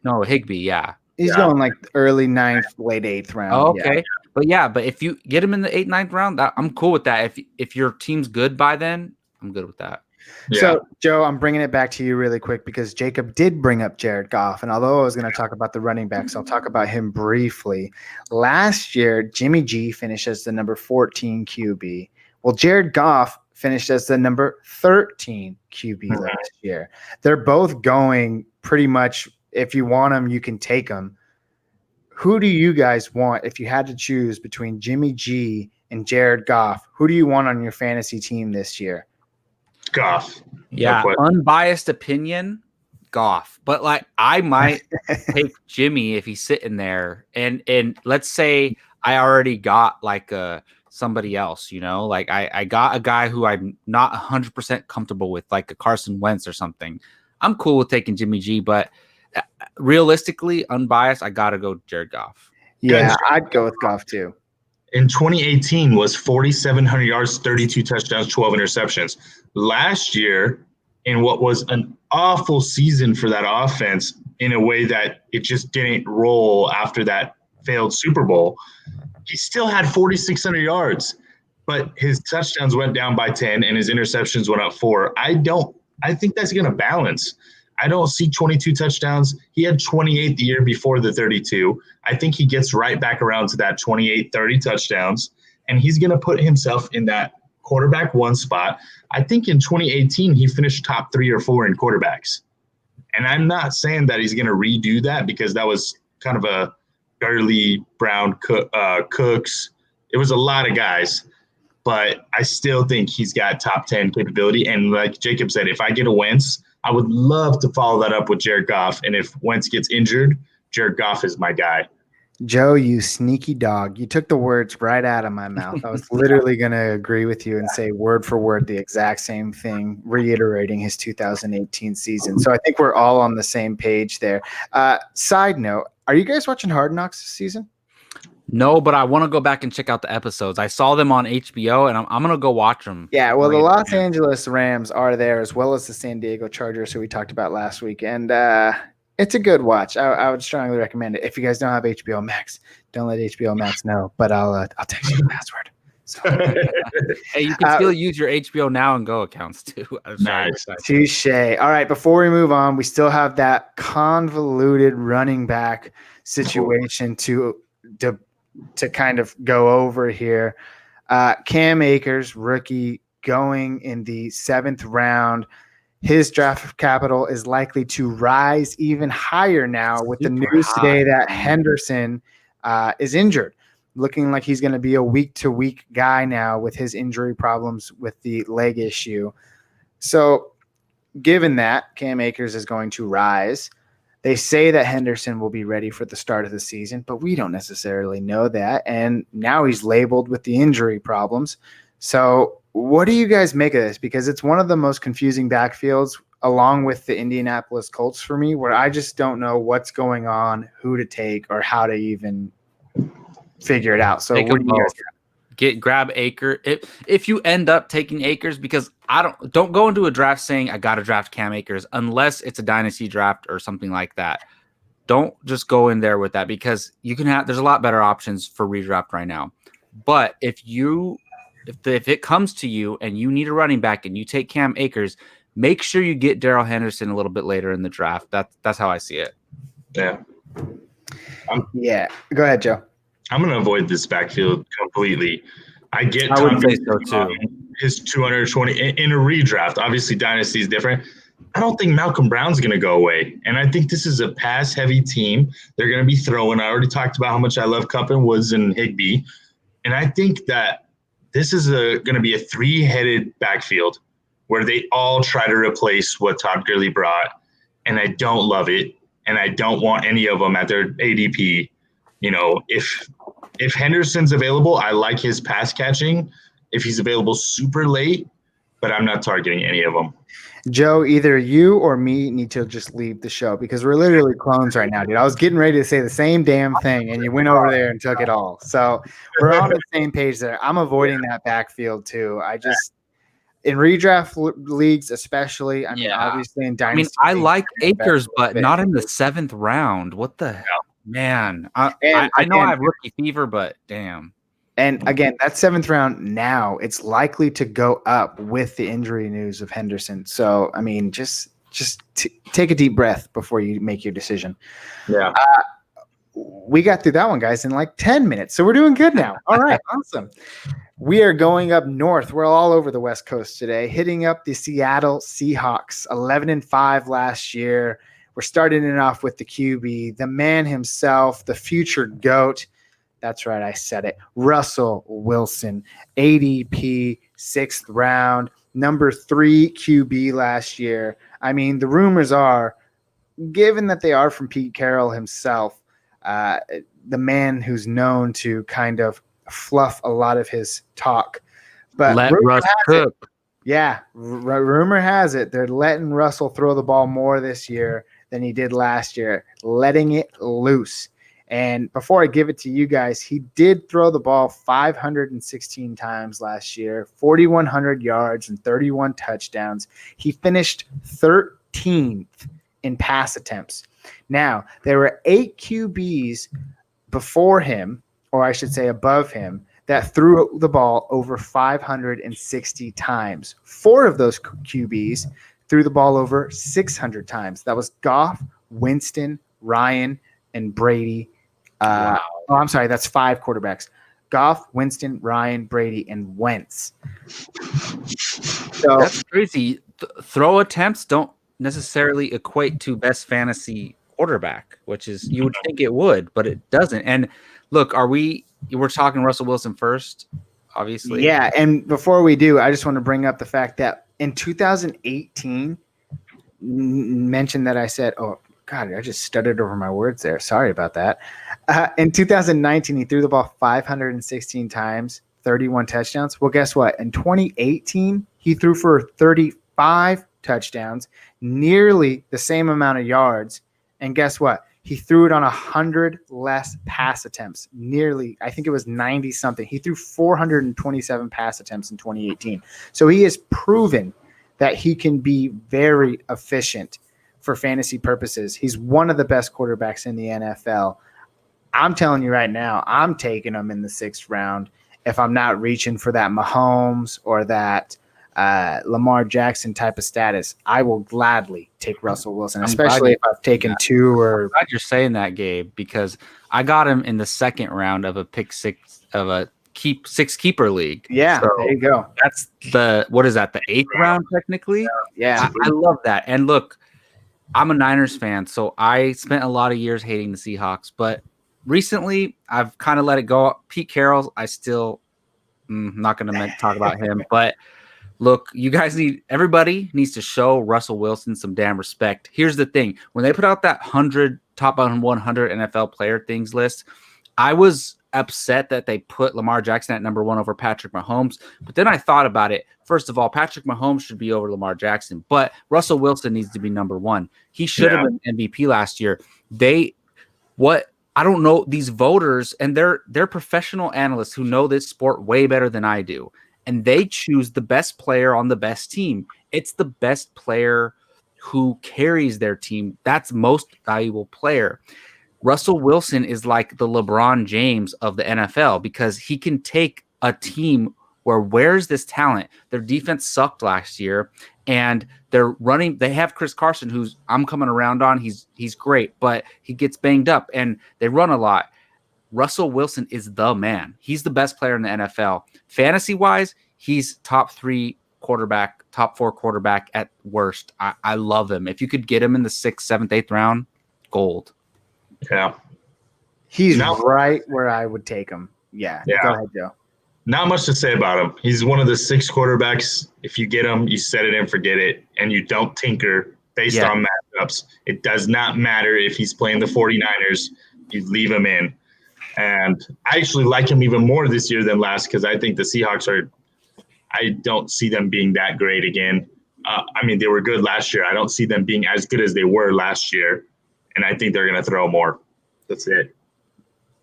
No, Higbee. Yeah, he's going like early 9th, late 8th round. Oh, okay. Yeah. But if you get him in the 8th, 9th round, I'm cool with that. If your team's good by then, I'm good with that. Yeah. So, Joe, I'm bringing it back to you really quick because Jacob did bring up Jared Goff. And although I was going to talk about the running backs, I'll talk about him briefly. Last year, Jimmy G finished as the number 14 QB. Well, Jared Goff finished as the number 13 QB last year. They're both going pretty much, if you want them, you can take them. Who do you guys want if you had to choose between Jimmy G and Jared Goff? Who do you want on your fantasy team this year? Goff. Yeah, unbiased opinion, Goff. But like I might take Jimmy if he's sitting there. And let's say I already got like somebody else, like I got a guy who I'm not 100% comfortable with, like a Carson Wentz or something. I'm cool with taking Jimmy G, but realistically, unbiased, I gotta go Jared Goff. Yeah, I'd go with Goff too. In 2018 was 4,700 yards, 32 touchdowns, 12 interceptions. Last year, in what was an awful season for that offense, in a way that it just didn't roll after that failed Super Bowl, he still had 4,600 yards, but his touchdowns went down by 10 and his interceptions went up 4. I think that's going to balance. I don't see 22 touchdowns. He had 28 the year before the 32. I think he gets right back around to that 28, 30 touchdowns, and he's going to put himself in that quarterback 1 spot. I think in 2018, he finished top 3 or 4 in quarterbacks. And I'm not saying that he's going to redo that because that was kind of a Gurley, Brown, Cooks. It was a lot of guys. But I still think he's got top 10 capability. And like Jacob said, if I get a Wentz, I would love to follow that up with Jared Goff. And if Wentz gets injured, Jared Goff is my guy. Joe, you sneaky dog. You took the words right out of my mouth. I was literally going to agree with you and say word for word the exact same thing, reiterating his 2018 season. So I think we're all on the same page there. Side note, are you guys watching Hard Knocks this season? No, but I want to go back and check out the episodes. I saw them on HBO, and I'm going to go watch them. Yeah, well, the Los Angeles Rams are there, as well as the San Diego Chargers, who we talked about last week. And it's a good watch. I would strongly recommend it. If you guys don't have HBO Max, don't let HBO Max know, but I'll text you the password. So. Hey, you can still use your HBO Now and Go accounts, too. Nice. Touche. All right, before we move on, we still have that convoluted running back situation to kind of go over here. Cam Akers, rookie, going in the 7th round. His draft capital is likely to rise even higher now with the news today that Henderson is injured. Looking like he's going to be a week-to-week guy now with his injury problems with the leg issue. So given that, Cam Akers is going to rise. They say that Henderson will be ready for the start of the season, but we don't necessarily know that. And now he's labeled with the injury problems. So what do you guys make of this? Because it's one of the most confusing backfields, along with the Indianapolis Colts for me, where I just don't know what's going on, who to take, or how to even figure it out. So what do you guys grab Akers if you end up taking Akers, because don't go into a draft saying I got to draft Cam Akers unless it's a dynasty draft or something like that. Don't just go in there with that, because there's a lot better options for redraft right now. But if it comes to you and you need a running back and you take Cam Akers, make sure you get Darrell Henderson a little bit later in the draft. That's how I see it. Yeah. Yeah. Go ahead, Joe. I'm going to avoid this backfield completely. I would say so too. His 220 in a redraft. Obviously, dynasty is different. I don't think Malcolm Brown's going to go away. And I think this is a pass-heavy team. They're going to be throwing. I already talked about how much I love Kupp and Woods and Higbee. And I think that this is going to be a 3-headed backfield where they all try to replace what Todd Gurley brought. And I don't love it. and I don't want any of them at their ADP. If Henderson's available, I like his pass catching. If he's available super late, but I'm not targeting any of them. Joe, either you or me need to just leave the show because we're literally clones right now, dude. I was getting ready to say the same damn thing, and you went over there and took it all. So we're on the same page there. I'm avoiding that backfield too. I just in redraft leagues, especially. I mean, obviously in dynasty. I like Akers, but not in the 7th round. What the man? I know I have rookie fever, but damn. And again, that 7th round now, it's likely to go up with the injury news of Henderson. So, I mean, just take a deep breath before you make your decision. Yeah. We got through that one, guys, in like 10 minutes. So we're doing good now. All right, awesome. We are going up north. We're all over the West Coast today, hitting up the Seattle Seahawks, 11-5 last year. We're starting it off with the QB, the man himself, the future GOAT. That's right, I said it. Russell Wilson, ADP, 6th round, number 3 QB last year. I mean, the rumors are, given that they are from Pete Carroll himself, the man who's known to kind of fluff a lot of his talk. But let Russ cook. Rumor has it they're letting Russell throw the ball more this year than he did last year, letting it loose. And before I give it to you guys, he did throw the ball 516 times last year, 4,100 yards and 31 touchdowns. He finished 13th in pass attempts. Now, there were 8 QBs before him, or I should say above him, that threw the ball over 560 times. 4 of those QBs threw the ball over 600 times. That was Goff, Winston, Ryan, and Brady. Oh, I'm sorry. That's 5 quarterbacks. Goff, Winston, Ryan, Brady, and Wentz. So that's crazy. Throw attempts don't necessarily equate to best fantasy quarterback, which is you would think it would, but it doesn't. And look, we're talking Russell Wilson first, obviously. Yeah, and before we do, I just want to bring up the fact that in 2018, mentioned that I said, oh, God, I just stuttered over my words there. Sorry about that. In 2019, he threw the ball 516 times, 31 touchdowns. Well, guess what? In 2018, he threw for 35 touchdowns, nearly the same amount of yards. And guess what? He threw it on 100 less pass attempts, nearly, I think it was 90 something. He threw 427 pass attempts in 2018. So he has proven that he can be very efficient for fantasy purposes. He's one of the best quarterbacks in the NFL. I'm telling you right now, I'm taking him in the 6th round. If I'm not reaching for that Mahomes or that Lamar Jackson type of status, I will gladly take Russell Wilson, especially if I've taken 2 or. I'm glad you're saying that, Gabe, because I got him in the 2nd round of a pick 6 of a 6 keeper league. Yeah, so there you go. That's the 8th round technically. Yeah, I love that. And look, I'm a Niners fan, so I spent a lot of years hating the Seahawks, but recently I've kind of let it go. Pete Carroll, I still not going to talk about him, but look, everybody needs to show Russell Wilson some damn respect. Here's the thing. When they put out that top 100 NFL player things list, I was upset that they put Lamar Jackson at number 1 over Patrick Mahomes. But then I thought about it. First of all, Patrick Mahomes should be over Lamar Jackson, but Russell Wilson needs to be number 1. He should have been MVP last year. I don't know, these voters, and they're professional analysts who know this sport way better than I do. And they choose the best player on the best team. It's the best player who carries their team. That's most valuable player. Russell Wilson is like the LeBron James of the NFL because he can take a team where's this talent? Their defense sucked last year, and they're running. They have Chris Carson, who's I'm coming around on. He's great, but he gets banged up, and they run a lot. Russell Wilson is the man. He's the best player in the NFL. Fantasy-wise, he's top 3 quarterback, top 4 quarterback at worst. I love him. If you could get him in the 6th, 7th, 8th round, gold. Yeah. He's right where I would take him. Yeah. Go ahead, Joe. Not much to say about him. He's one of the 6 quarterbacks. If you get him, you set it and forget it, and you don't tinker based on backups. It does not matter if he's playing the 49ers, you leave him in. And I actually like him even more this year than last because I think the Seahawks I don't see them being that great again. I mean, they were good last year. I don't see them being as good as they were last year. And I think they're going to throw more. That's it.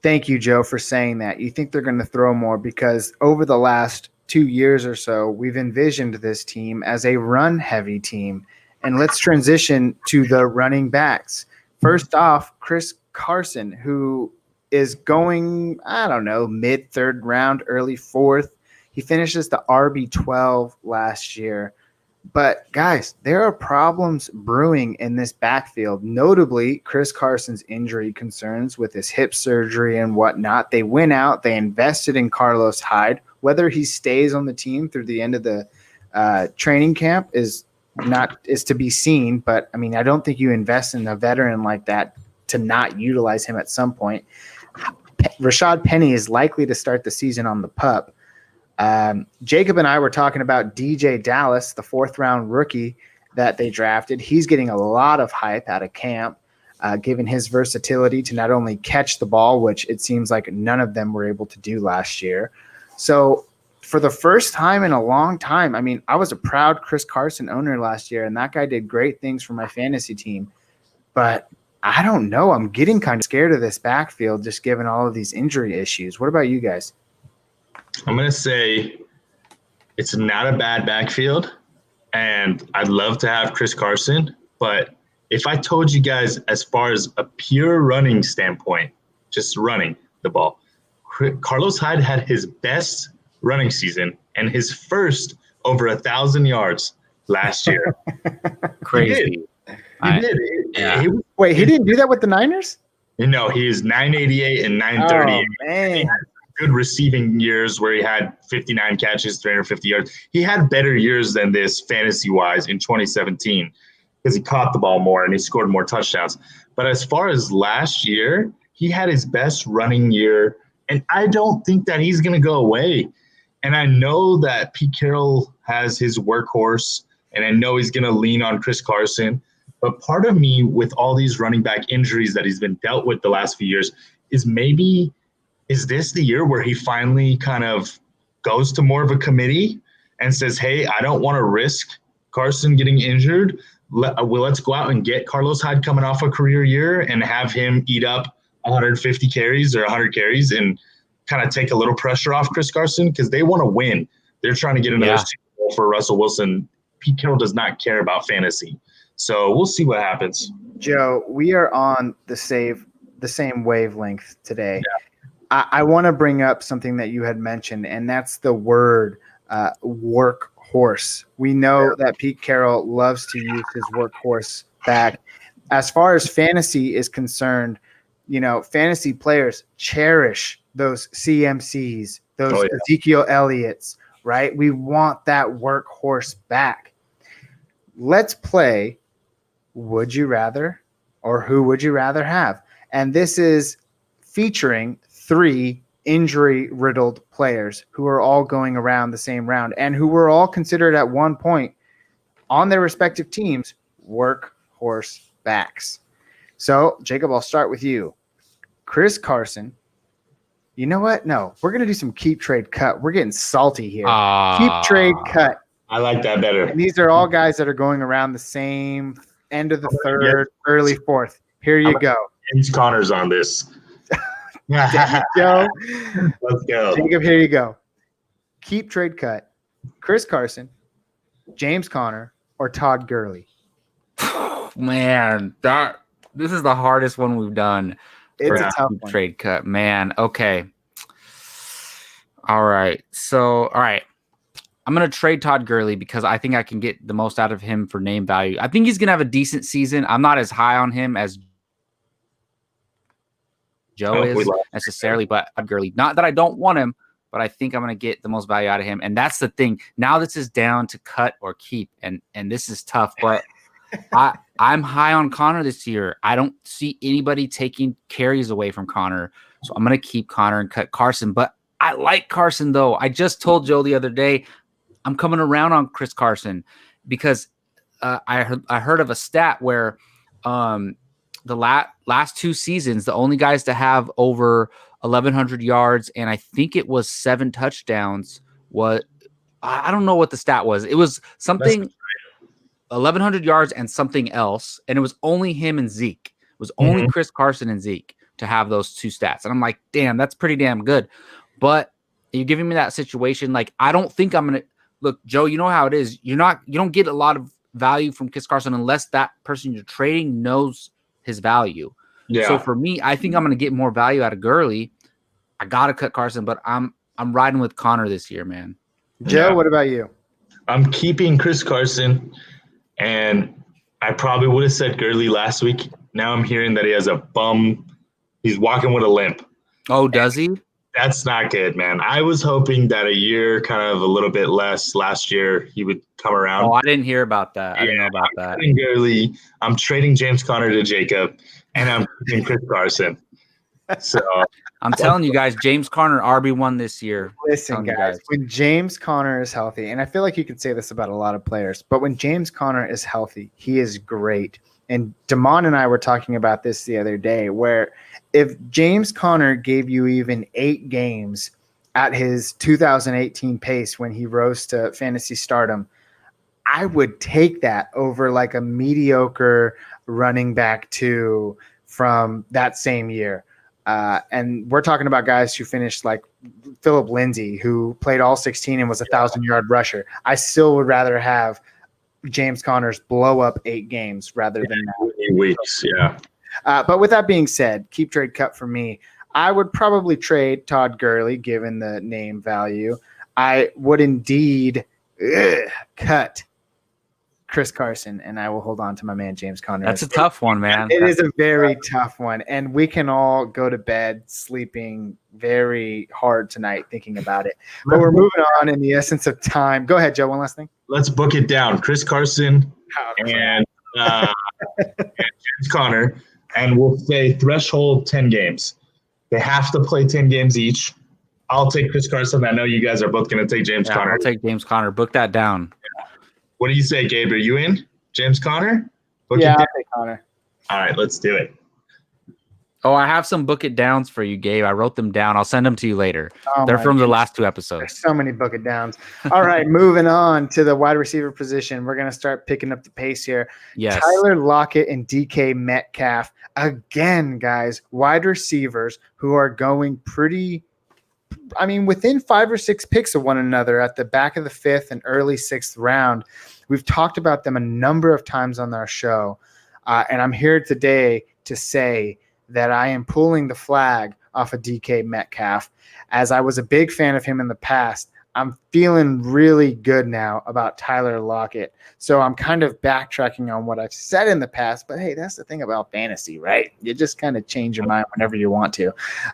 Thank you, Joe, for saying that. You think they're going to throw more because over the last 2 years or so, we've envisioned this team as a run-heavy team. And let's transition to the running backs. First off, Chris Carson, who is going, I don't know, mid-third round, early fourth. He finishes the RB12 last year. But, guys, there are problems brewing in this backfield, notably Chris Carson's injury concerns with his hip surgery and whatnot. They went out. They invested in Carlos Hyde. Whether he stays on the team through the end of the training camp is to be seen. But, I mean, I don't think you invest in a veteran like that to not utilize him at some point. Rashad Penny is likely to start the season on the PUP. Jacob and I were talking about DJ Dallas, the 4th-round rookie that they drafted. He's getting a lot of hype out of camp, given his versatility to not only catch the ball, which it seems like none of them were able to do last year. So for the first time in a long time, I mean, I was a proud Chris Carson owner last year, and that guy did great things for my fantasy team. But I don't know. I'm getting kind of scared of this backfield just given all of these injury issues. What about you guys? I'm going to say it's not a bad backfield, and I'd love to have Chris Carson. But if I told you guys as far as a pure running standpoint, just running the ball, Carlos Hyde had his best running season and his first over 1,000 yards last year. Crazy. He did. Yeah. Wait, he didn't do that with the Niners? No, he is 988 and 938. Oh, man. Good receiving years where he had 59 catches, 350 yards. He had better years than this fantasy-wise in 2017 because he caught the ball more and he scored more touchdowns. But as far as last year, he had his best running year, and I don't think that he's going to go away. And I know that Pete Carroll has his workhorse, and I know he's going to lean on Chris Carson. But part of me, with all these running back injuries that he's been dealt with the last few years, is this the year where he finally kind of goes to more of a committee and says, hey, I don't want to risk Carson getting injured. Let's go out and get Carlos Hyde coming off a career year and have him eat up 150 carries or 100 carries and kind of take a little pressure off Chris Carson because they want to win. They're trying to get another Super Bowl for Russell Wilson. Pete Carroll does not care about fantasy. So we'll see what happens. Joe, we are on the same wavelength today. Yeah. I want to bring up something that you had mentioned, and that's the word workhorse. We know that Pete Carroll loves to use his workhorse back. As far as fantasy is concerned, fantasy players cherish those CMCs, those Ezekiel Elliott's, right? We want that workhorse back. Let's play Would You Rather or Who Would You Rather Have? And this is featuring 3 injury-riddled players who are all going around the same round and who were all considered at one point on their respective teams workhorse backs. So, Jacob, I'll start with you. Chris Carson. You know what? No, we're going to do some keep, trade, cut. We're getting salty here. Keep, trade, cut. I like that better. And these are all guys that are going around the same end of the third, early fourth. Here you go. James Connor's on this. Joe. Let's go. Jacob, here you go. Keep, trade, cut. Chris Carson, James Conner, or Todd Gurley. Man, this is the hardest one we've done. It's a tough one. Trade cut, man. Okay. All right. I'm going to trade Todd Gurley because I think I can get the most out of him for name value. I think he's going to have a decent season. I'm not as high on him as Joe is necessarily, but Todd Gurley. Not that I don't want him, but I think I'm going to get the most value out of him. And that's the thing. Now this is down to cut or keep, and this is tough. But I'm high on Connor this year. I don't see anybody taking carries away from Connor, so I'm going to keep Connor and cut Carson. But I like Carson, though. I just told Joe the other day I'm coming around on Chris Carson because I heard of a stat where the last 2 seasons, the only guys to have over 1,100 yards and I think it was 7 touchdowns. I don't know what the stat was. It was something 1,100 yards and something else, and it was only him and Zeke. It was only Chris Carson and Zeke to have those 2 stats, and I'm like, damn, that's pretty damn good. But you're giving me that situation. Like, I don't think I'm gonna look, Joe. You know how it is. You don't get a lot of value from Chris Carson unless that person you're trading knows his value. Yeah. So for me, I think I'm gonna get more value out of Gurley. I gotta cut Carson, but I'm riding with Connor this year, man. Joe, what about you? I'm keeping Chris Carson, and I probably would have said Gurley last week. Now I'm hearing that he has a bum. He's walking with a limp. Oh, does he? That's not good, man. I was hoping that a year, kind of a little bit less last year, he would come around. Oh, I didn't hear about that. I didn't know about that. I'm Gurley. I'm trading James Conner to Jacob, and I'm keeping Chris Carson. So I'm telling you guys, James Conner RB1 this year. Listen, guys, when James Conner is healthy, and I feel like you could say this about a lot of players, but when James Conner is healthy, he is great. And Damon and I were talking about this the other day, where if James Conner gave you even 8 games at his 2018 pace when he rose to fantasy stardom, I would take that over like a mediocre running back 2 from that same year. And we're talking about guys who finished like Phillip Lindsay, who played all 16 and was 1,000-yard rusher. I still would rather have James Conner's blow up 8 games rather than 8 weeks. Yeah. But with that being said, keep trade cut for me. I would probably trade Todd Gurley given the name value. I would indeed cut Chris Carson, and I will hold on to my man James Conner. That's a tough one, man. It is a very tough one, and we can all go to bed sleeping very hard tonight thinking about it. But we're moving on in the essence of time. Go ahead, Joe. One last thing. Let's book it down. Chris Carson and James Conner, and we'll say threshold 10 games. They have to play 10 games each. I'll take Chris Carson. I know you guys are both going to take James Conner. I'll take James Conner. Book that down. What do you say, Gabe? Are you in? James Conner? I'll take Conner. All right, let's do it. Oh, I have some book it downs for you, Gabe. I wrote them down. I'll send them to you later. They're from the last 2 episodes. There's so many book it downs. All right, moving on to the wide receiver position. We're going to start picking up the pace here. Yes. Tyler Lockett and DK Metcalf. Again, guys, wide receivers who are going within 5 or 6 picks of one another at the back of the 5th and early 6th round. We've talked about them a number of times on our show. And I'm here today to say that I am pulling the flag off of DK Metcalf. As I was a big fan of him in the past, I'm feeling really good now about Tyler Lockett. So I'm kind of backtracking on what I've said in the past. But, hey, that's the thing about fantasy, right? You just kind of change your mind whenever you want to.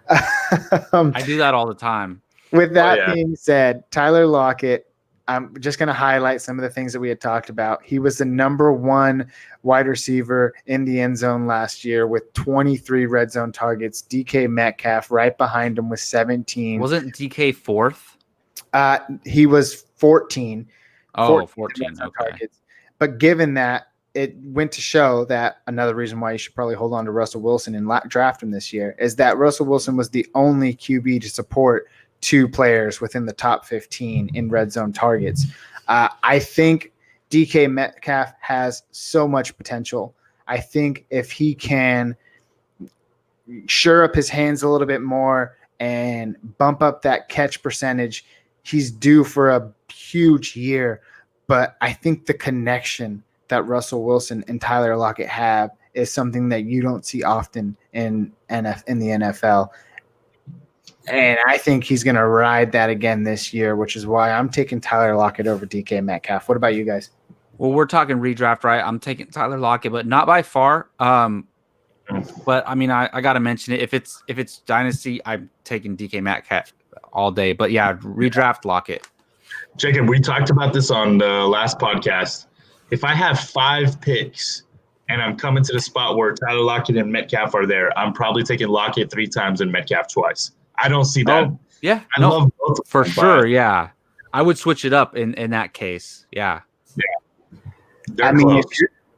I do that all the time. With that being said, Tyler Lockett, I'm just going to highlight some of the things that we had talked about. He was the number 1 wide receiver in the end zone last year with 23 red zone targets. DK Metcalf right behind him with 17. Wasn't DK 4th? He was 14. Oh, 14. Okay. Targets. But given that, it went to show that another reason why you should probably hold on to Russell Wilson and draft him this year is that Russell Wilson was the only QB to support 2 players within the top 15 in red zone targets. I think DK Metcalf has so much potential. I think if he can shore up his hands a little bit more and bump up that catch percentage, he's due for a huge year. But I think the connection that Russell Wilson and Tyler Lockett have is something that you don't see often in the NFL. And I think he's going to ride that again this year, which is why I'm taking Tyler Lockett over DK Metcalf. What about you guys? Well, we're talking redraft, right? I'm taking Tyler Lockett, but not by far. But I mean, I got to mention it. If it's dynasty, I'm taking DK Metcalf all day. But yeah, redraft Lockett. Jacob, we talked about this on the last podcast. If I have 5 picks and I'm coming to the spot where Tyler Lockett and Metcalf are there, I'm probably taking Lockett 3 times and Metcalf twice. I don't see that. Oh, yeah. I love both of for them, sure. Yeah. I would switch it up in that case. Yeah. They're close.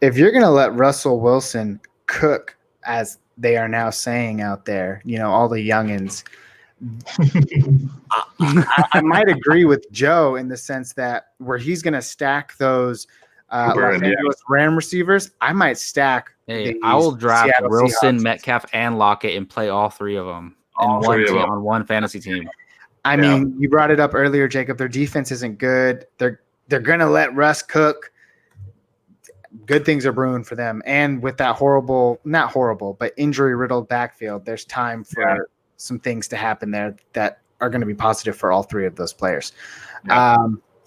if you're going to let Russell Wilson cook, as they are now saying out there, all the youngins, I might agree with Joe in the sense that where he's going to stack those Cooper, Los Angeles Ram receivers, I might stack Hey, these I will draft Seattle Wilson, Seahawks. Metcalf, and Lockett and play all three of them All in one three of team them. on one fantasy team. I mean, you brought it up earlier, Jacob. Their defense isn't good. They're going to let Russ cook. Good things are brewing for them. And with that not horrible, but injury-riddled backfield, there's time for some things to happen there that are going to be positive for all three of those players. Yeah.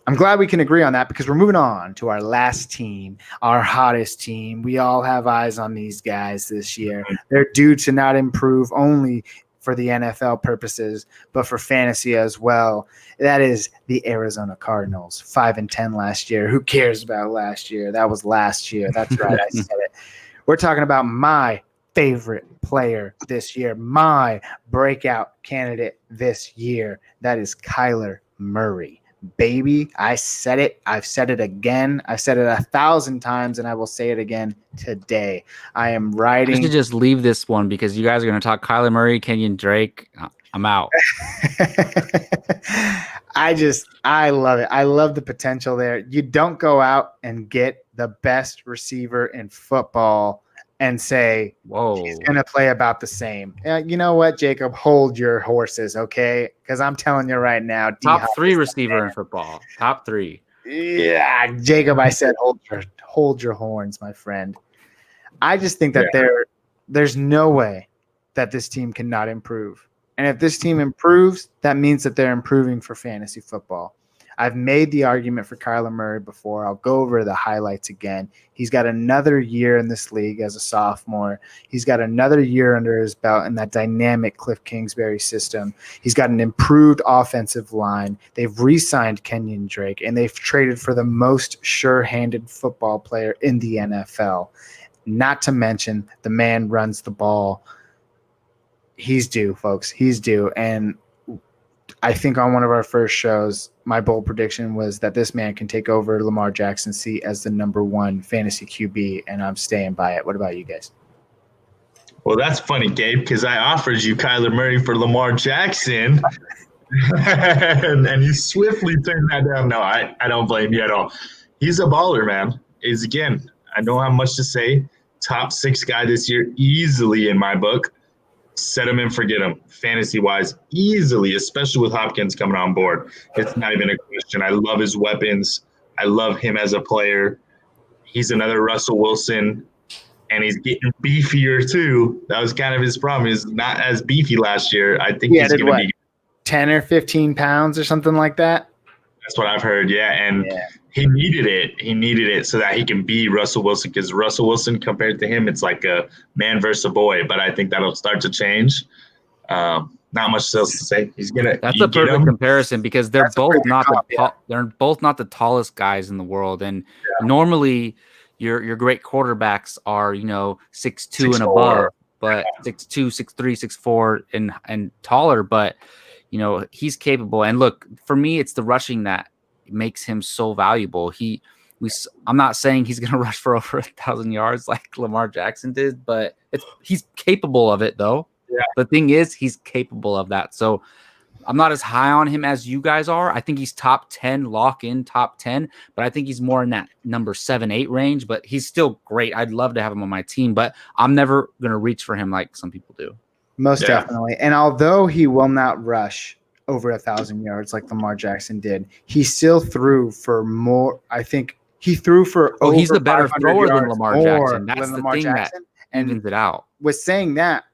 I'm glad we can agree on that because we're moving on to our last team, our hottest team. We all have eyes on these guys this year. They're due to not improve only for the NFL purposes, but for fantasy as well. That is the Arizona Cardinals, 5-10 last year. Who cares about last year? That was last year. That's right. I said it. We're talking about my favorite player this year, my breakout candidate this year. That is Kyler Murray. Baby, I said it. I've said it again. I've said it 1,000 times, and I will say it again today. I am riding. I should just leave this one because you guys are going to talk Kyler Murray, Kenyon Drake. I'm out. I love it. I love the potential there. You don't go out and get the best receiver in football and say, whoa, he's going to play about the same. You know what, Jacob? Hold your horses, okay? Because I'm telling you right now. Top three receiver in football. Top three. Yeah, Jacob, I said hold your horns, my friend. I just think that there's no way that this team cannot improve. And if this team improves, that means that they're improving for fantasy football. I've made the argument for Kyler Murray before. I'll go over the highlights again. He's got another year in this league as a sophomore. He's got another year under his belt in that dynamic Cliff Kingsbury system. He's got an improved offensive line. They've re-signed Kenyon Drake, and they've traded for the most sure-handed football player in the NFL. Not to mention the man runs the ball. He's due, folks. He's due. And I think on one of our first shows, my bold prediction was that this man can take over Lamar Jackson's seat as the number one fantasy QB, and I'm staying by it. What about you guys? Well, that's funny, Gabe, because I offered you Kyler Murray for Lamar Jackson, and you swiftly turned that down. No, I don't blame you at all. He's a baller, man. I don't have much to say. Top 6 guy this year, easily in my book. Set him and forget him, fantasy-wise, easily, especially with Hopkins coming on board. It's not even a question. I love his weapons. I love him as a player. He's another Russell Wilson, and he's getting beefier too. That was kind of his problem. He's not as beefy last year. I think he's going to be 10 or 15 pounds or something like that. That's what I've heard, and he needed it. He needed it so that he can be Russell Wilson, because Russell Wilson, compared to him, it's like a man versus a boy. But I think that'll start to change. Not much else to say. He's gonna. That's a perfect comparison because they're both not they're both not the tallest guys in the world, and normally your great quarterbacks are 6'2" and above, but 6'2", 6'3", 6'4", and taller, but. He's capable. And look, for me, it's the rushing that makes him so valuable. I'm not saying he's going to rush for over 1,000 yards like Lamar Jackson did, but he's capable of it, though. Yeah. The thing is, he's capable of that. So I'm not as high on him as you guys are. I think he's top 10, lock in top 10, but I think he's more in that number 7, 8 range, but he's still great. I'd love to have him on my team, but I'm never going to reach for him like some people do. Most definitely. And although he will not rush over 1,000 yards like Lamar Jackson did, he still threw for more. I think he threw for over he's a better thrower than Lamar Jackson. That's the Lamar thing Jackson. That evens it out. With saying that,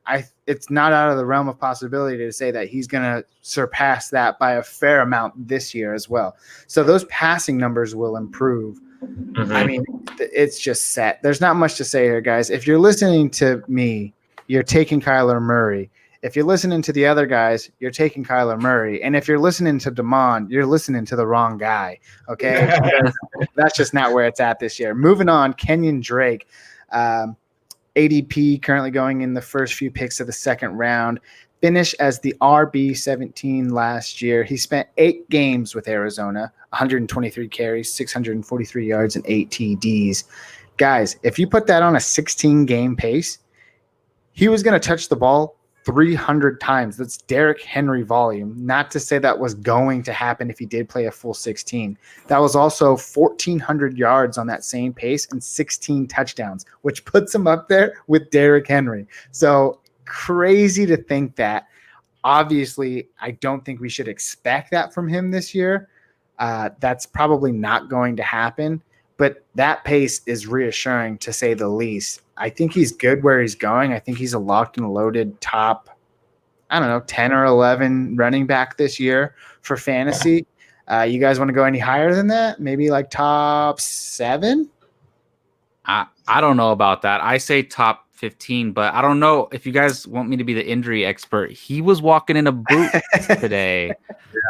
it's not out of the realm of possibility to say that he's going to surpass that by a fair amount this year as well. So those passing numbers will improve. Mm-hmm. I mean, it's just set. There's not much to say here, guys. If you're listening to me, you're taking Kyler Murray. If you're listening to the other guys, you're taking Kyler Murray. And if you're listening to Damon, you're listening to the wrong guy, okay? That's just not where it's at this year. Moving on, Kenyon Drake, ADP currently going in the first few picks of the second round, finished as the RB17 last year. He spent 8 games with Arizona, 123 carries, 643 yards, and 8 TDs. Guys, if you put that on a 16-game pace, he was going to touch the ball 300 times. That's Derrick Henry volume. Not to say that was going to happen if he did play a full 16. That was also 1,400 yards on that same pace and 16 touchdowns, which puts him up there with Derrick Henry. So crazy to think that. Obviously, I don't think we should expect that from him this year. That's probably not going to happen. But that pace is reassuring, to say the least. I think he's good where he's going. I think he's a locked and loaded top, 10 or 11 running back this year for fantasy. You guys want to go any higher than that? Maybe like top 7? I don't know about that. I say top 15, but I don't know if you guys want me to be the injury expert. He was walking in a boot today.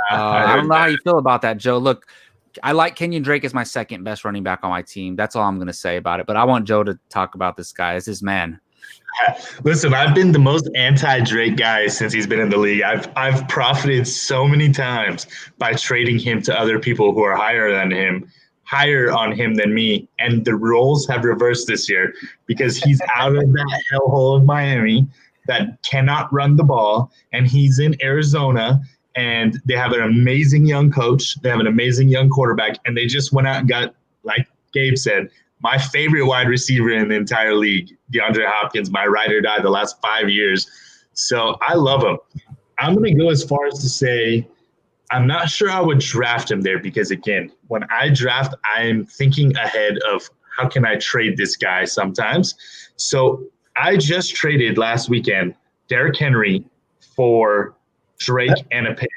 I don't know how you feel about that, Joe. Look, I like Kenyon Drake as my second best running back on my team. That's all I'm going to say about it. But I want Joe to talk about this guy as his man. Listen, I've been the most anti-Drake guy since he's been in the league. I've profited so many times by trading him to other people who are higher on him than me. And the roles have reversed this year because he's out of that hellhole of Miami that cannot run the ball, and he's in Arizona. And they have an amazing young coach. They have an amazing young quarterback. And they just went out and got, like Gabe said, my favorite wide receiver in the entire league, DeAndre Hopkins, my ride or die the last 5 years. So I love him. I'm going to go as far as to say I'm not sure I would draft him there because, again, when I draft, I'm thinking ahead of how can I trade this guy sometimes. So I just traded last weekend Derrick Henry for Drake and a pick.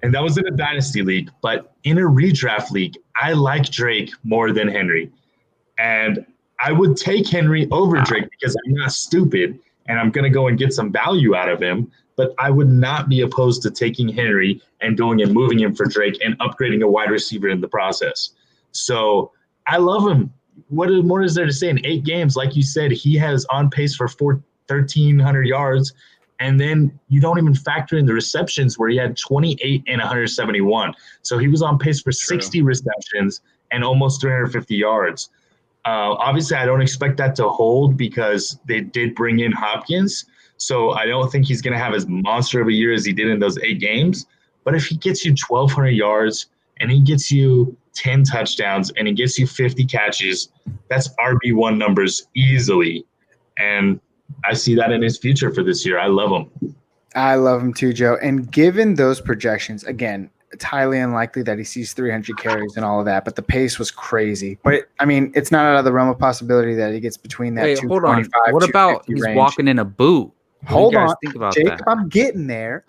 And that was in a dynasty league. But in a redraft league, I like Drake more than Henry. And I would take Henry over Drake because I'm not stupid and I'm going to go and get some value out of him. But I would not be opposed to taking Henry and going and moving him for Drake and upgrading a wide receiver in the process. So I love him. What more is there to say? In 8 games, like you said, he has on pace for 1,300 yards. And then you don't even factor in the receptions where he had 28 and 171. So he was on pace for 60 receptions and almost 350 yards. Obviously, I don't expect that to hold because they did bring in Hopkins. So I don't think he's going to have as monster of a year as he did in those 8 games. But if he gets you 1,200 yards and he gets you 10 touchdowns and he gets you 50 catches, that's RB1 numbers easily. And I see that in his future for this year. I love him. I love him too, Joe. And given those projections, again, it's highly unlikely that he sees 300 carries and all of that, but the pace was crazy. But, I mean, it's not out of the realm of possibility that he gets between that 225, hold on. What about he's range. Walking in a boot? Hold on, think about Jacob, that? I'm getting there.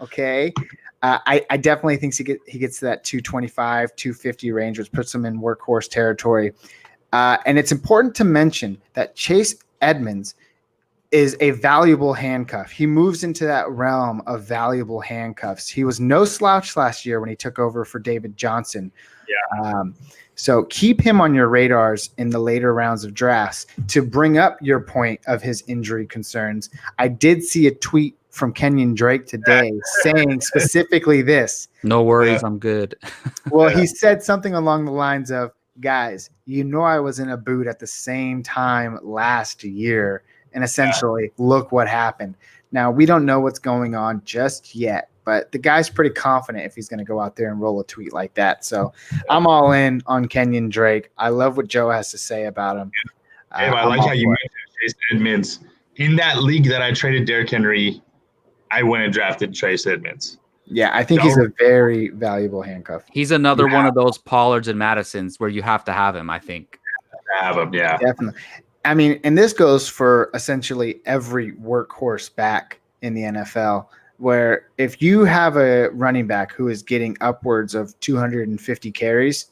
Okay. I definitely think he gets to that 225, 250 range, which puts him in workhorse territory. And it's important to mention that Chase Edmonds is a valuable handcuff. He moves into that realm of valuable handcuffs. He was no slouch last year when he took over for David Johnson. Yeah. So keep him on your radars in the later rounds of drafts. To bring up your point of his injury concerns, I did see a tweet from Kenyon Drake today saying specifically this. No worries, I'm good. Well, he said something along the lines of, guys, I was in a boot at the same time last year. And essentially, look what happened. Now, we don't know what's going on just yet, but the guy's pretty confident if he's going to go out there and roll a tweet like that. So I'm all in on Kenyon Drake. I love what Joe has to say about him. I like how you mentioned Chase Edmonds. In that league that I traded Derrick Henry, I went and drafted Chase Edmonds. Yeah, I think he's a very valuable handcuff. He's another one of those Pollards and Madisons where you have to have him, I think. Have him, yeah. Definitely. I mean, and this goes for essentially every workhorse back in the NFL, where if you have a running back who is getting upwards of 250 carries,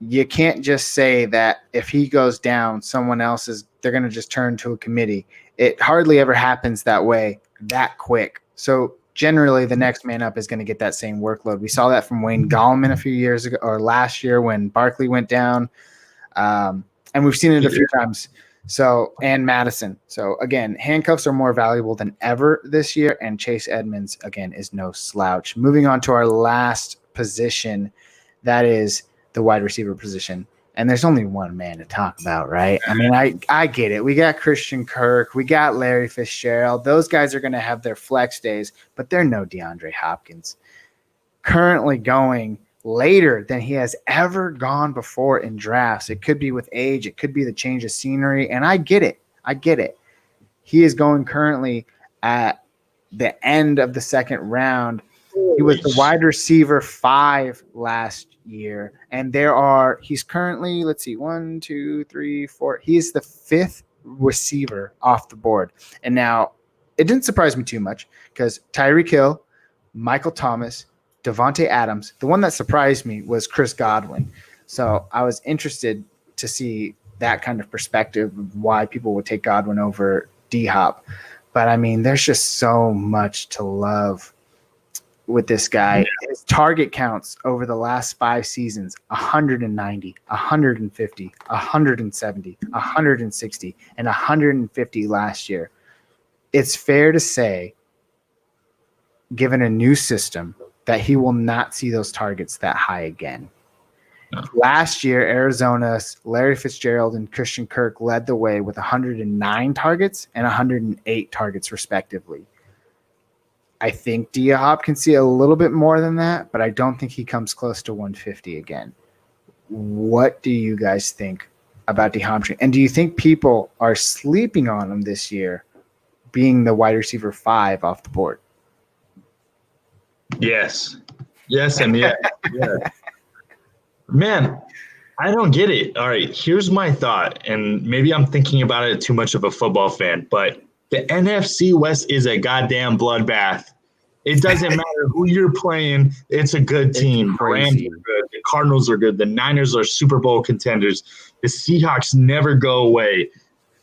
you can't just say that if he goes down, they're going to just turn to a committee. It hardly ever happens that way, that quick. So generally the next man up is going to get that same workload. We saw that from Wayne Gallman a few years ago, or last year when Barkley went down. And we've seen it a few times. So, and Madison. So again, handcuffs are more valuable than ever this year. And Chase Edmonds, again, is no slouch. Moving on to our last position, that is the wide receiver position. And there's only one man to talk about, right? I mean, I get it. We got Christian Kirk. We got Larry Fitzgerald. Those guys are going to have their flex days, but they're no DeAndre Hopkins. Currently going later than he has ever gone before in drafts. It could be with age. It could be the change of scenery. And I get it. He is going currently at the end of the second round. He was the wide receiver 5 last year. And he's currently, let's see, 1, 2, 3, 4. He is the 5th receiver off the board. And now it didn't surprise me too much because Tyreek Hill, Michael Thomas, Devontae Adams. The one that surprised me was Chris Godwin. So I was interested to see that kind of perspective of why people would take Godwin over D-Hop. But, I mean, there's just so much to love with this guy. His target counts over the last 5 seasons, 190, 150, 170, 160, and 150 last year. It's fair to say, given a new system, that he will not see those targets that high again. No. Last year, Arizona's Larry Fitzgerald and Christian Kirk led the way with 109 targets and 108 targets, respectively. I think D-Hop can see a little bit more than that, but I don't think he comes close to 150 again. What do you guys think about D-Hop? And do you think people are sleeping on him this year, being the wide receiver 5 off the board? Yes, and yeah. Man, I don't get it. All right, here's my thought, and maybe I'm thinking about it too much of a football fan, but the NFC West is a goddamn bloodbath. It doesn't matter who you're playing. It's a good team. The Rams are good. The Cardinals are good. The Niners are Super Bowl contenders. The Seahawks never go away.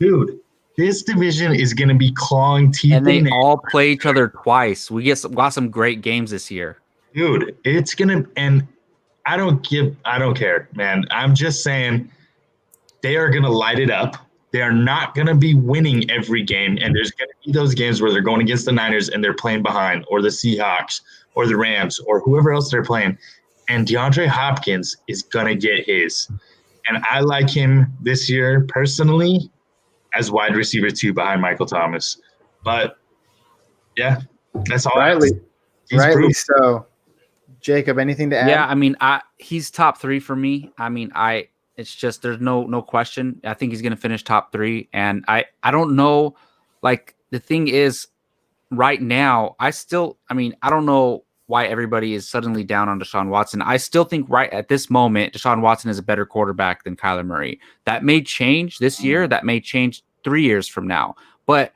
Dude, this division is going to be clawing teeth. And they all play each other twice. We got some great games this year. Dude, it's going to – and I don't care, man. I'm just saying they are going to light it up. They are not going to be winning every game, and there's going to be those games where they're going against the Niners and they're playing behind, or the Seahawks, or the Rams, or whoever else they're playing. And DeAndre Hopkins is going to get his. And I like him this year personally as wide receiver 2 behind Michael Thomas. But, yeah, that's all. Rightly so. Jacob, anything to add? Yeah, I mean, he's top 3 for me. I mean, it's just there's no question. I think he's going to finish top 3. And I don't know. Like, the thing is, right now, I don't know why everybody is suddenly down on Deshaun Watson. I still think right at this moment, Deshaun Watson is a better quarterback than Kyler Murray. That may change this year. That may change 3 years from now. But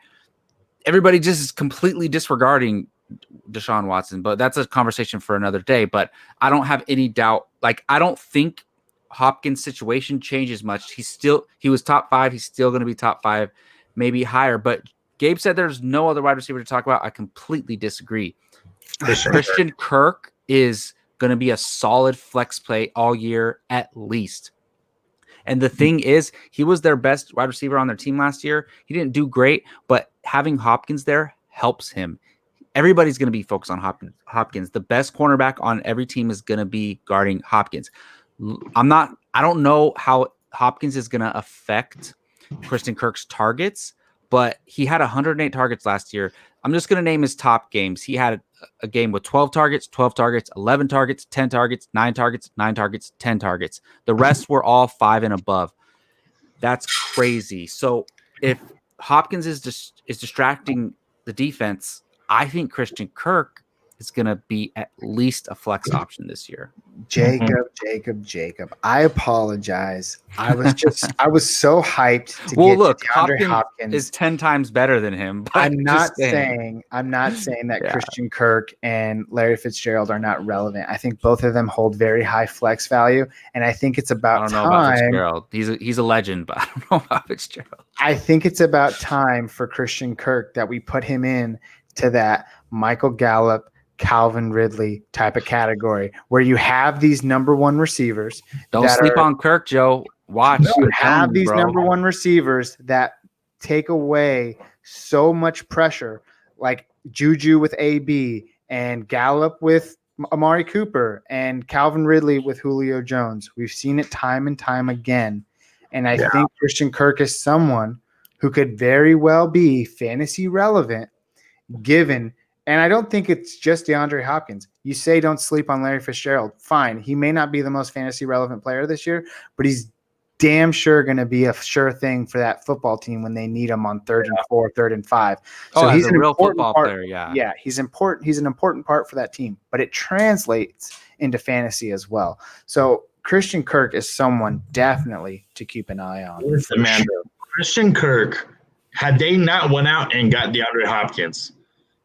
everybody just is completely disregarding Deshaun Watson. But that's a conversation for another day. But I don't have any doubt. Like, I don't think Hopkins' situation changes much. He was top 5. He's still going to be top 5, maybe higher. But Gabe said there's no other wide receiver to talk about. I completely disagree. Christian Kirk is going to be a solid flex play all year at least. And the thing is, he was their best wide receiver on their team last year. He didn't do great, but having Hopkins there helps him. Everybody's going to be focused on Hopkins. The best cornerback on every team is going to be guarding Hopkins. I don't know how Hopkins is going to affect Christian Kirk's targets, but he had 108 targets last year. I'm just going to name his top games. He had a game with 12 targets, 11 targets, 10 targets, 9 targets, 9 targets, 10 targets. The rest were all 5 and above. That's crazy. So if Hopkins is distracting the defense, I think Christian Kirk is going to be at least a flex option this year. Jacob. I apologize. I was so hyped to get to DeAndre Hopkins is 10 times better than him. But I'm not saying that Christian Kirk and Larry Fitzgerald are not relevant. I think both of them hold very high flex value, and I think it's about time. I don't know about Fitzgerald. He's a legend, but I don't know about Fitzgerald. I think it's about time for Christian Kirk that we put him in to that Michael Gallup, Calvin Ridley type of category where you have these number 1 receivers. Don't sleep on Kirk, Joe. Watch. You have these number 1 receivers that take away so much pressure, like Juju with AB and Gallup with Amari Cooper and Calvin Ridley with Julio Jones. We've seen it time and time again. And I think Christian Kirk is someone who could very well be fantasy relevant given. And I don't think it's just DeAndre Hopkins. You say don't sleep on Larry Fitzgerald. Fine. He may not be the most fantasy relevant player this year, but he's damn sure going to be a sure thing for that football team when they need him on 3rd and 4, 3rd and 5. So he's a real football player. Yeah, he's important. He's an important part for that team, but it translates into fantasy as well. So Christian Kirk is someone definitely to keep an eye on. Listen, man, Christian Kirk, had they not went out and got DeAndre Hopkins,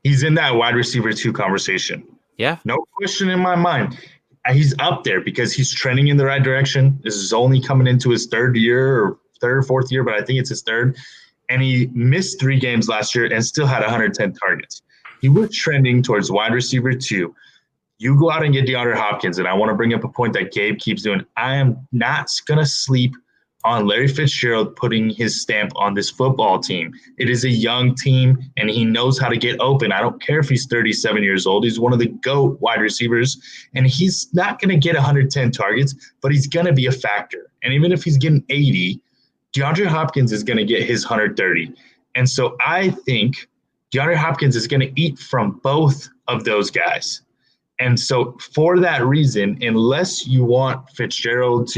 he's in that wide receiver 2 conversation. Yeah. No question in my mind. He's up there because he's trending in the right direction. This is only coming into his 3rd year or 3rd or 4th year, but I think it's his 3rd. And he missed 3 games last year and still had 110 targets. He was trending towards wide receiver 2. You go out and get DeAndre Hopkins, and I want to bring up a point that Gabe keeps doing. I am not going to sleep on Larry Fitzgerald putting his stamp on this football team. It is a young team, and he knows how to get open. I don't care if he's 37 years old. He's one of the GOAT wide receivers, and he's not going to get 110 targets, but he's going to be a factor. And even if he's getting 80, DeAndre Hopkins is going to get his 130. And so I think DeAndre Hopkins is going to eat from both of those guys. And so for that reason, unless you think Fitzgerald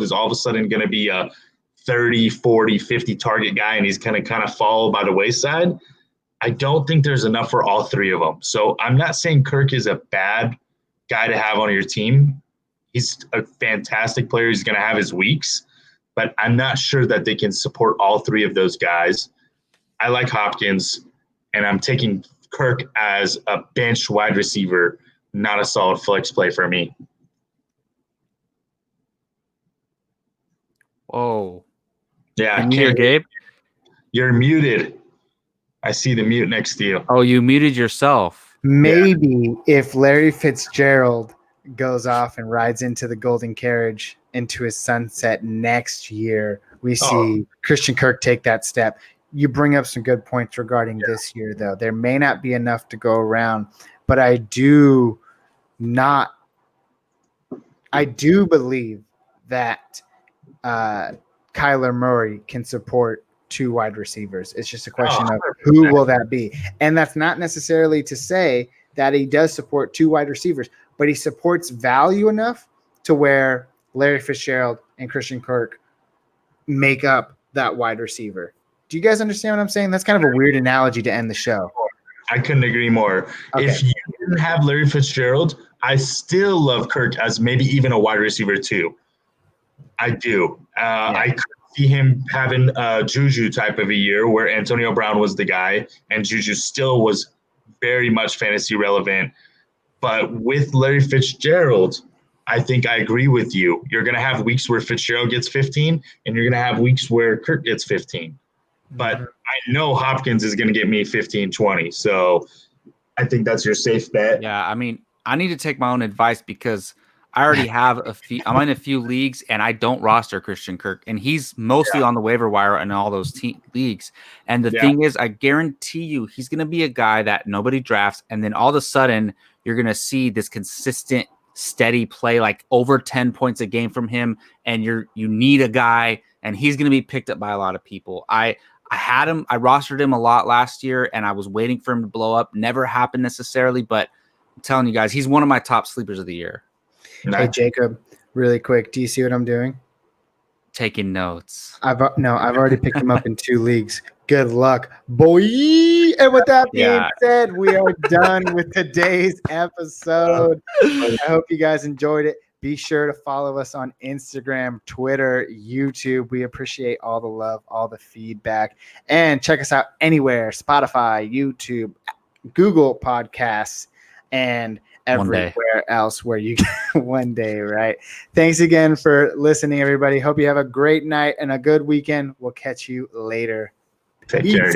is all of a sudden going to be a 30, 40, 50 target guy and he's going to kind of fall by the wayside, I don't think there's enough for all 3 of them. So I'm not saying Kirk is a bad guy to have on your team. He's a fantastic player. He's going to have his weeks, but I'm not sure that they can support all 3 of those guys. I like Hopkins, and I'm taking Kirk as a bench wide receiver, not a solid flex play for me. Whoa. Yeah. Can you hear Gabe? You're muted. I see the mute next to you. Oh, you muted yourself. Maybe if Larry Fitzgerald goes off and rides into the golden carriage into his sunset next year, we see Christian Kirk take that step. You bring up some good points regarding this year, though. There may not be enough to go around, but I do believe that Kyler Murray can support 2 wide receivers. It's just a question of who will that be. And that's not necessarily to say that he does support 2 wide receivers, but he supports value enough to where Larry Fitzgerald and Christian Kirk make up that wide receiver. Do you guys understand what I'm saying? That's kind of a weird analogy to end the show. I couldn't agree more. Okay. If you didn't have Larry Fitzgerald, I still love Kirk as maybe even a wide receiver 2. I do. I could see him having a Juju type of a year where Antonio Brown was the guy and Juju still was very much fantasy relevant. But with Larry Fitzgerald, I think I agree with you. You're going to have weeks where Fitzgerald gets 15 and you're going to have weeks where Kirk gets 15. But I know Hopkins is going to get me 15, 20. So I think that's your safe bet. Yeah, I mean, I need to take my own advice because I already have I'm in a few leagues and I don't roster Christian Kirk. And he's mostly on the waiver wire in all those leagues. And the thing is, I guarantee you he's going to be a guy that nobody drafts. And then all of a sudden, you're going to see this consistent, steady play, like over 10 points a game from him. And you need a guy, and he's going to be picked up by a lot of people. I had him. I rostered him a lot last year, and I was waiting for him to blow up. Never happened necessarily, but I'm telling you guys, he's one of my top sleepers of the year. Hey, Jacob, really quick. Do you see what I'm doing? Taking notes. I've already picked him up in 2 leagues. Good luck, boy. And with that being said, we are done with today's episode. I hope you guys enjoyed it. Be sure to follow us on Instagram, Twitter, YouTube. We appreciate all the love, all the feedback. And check us out anywhere, Spotify, YouTube, Google Podcasts, and everywhere else where you can one day, right? Thanks again for listening, everybody. Hope you have a great night and a good weekend. We'll catch you later. Take care.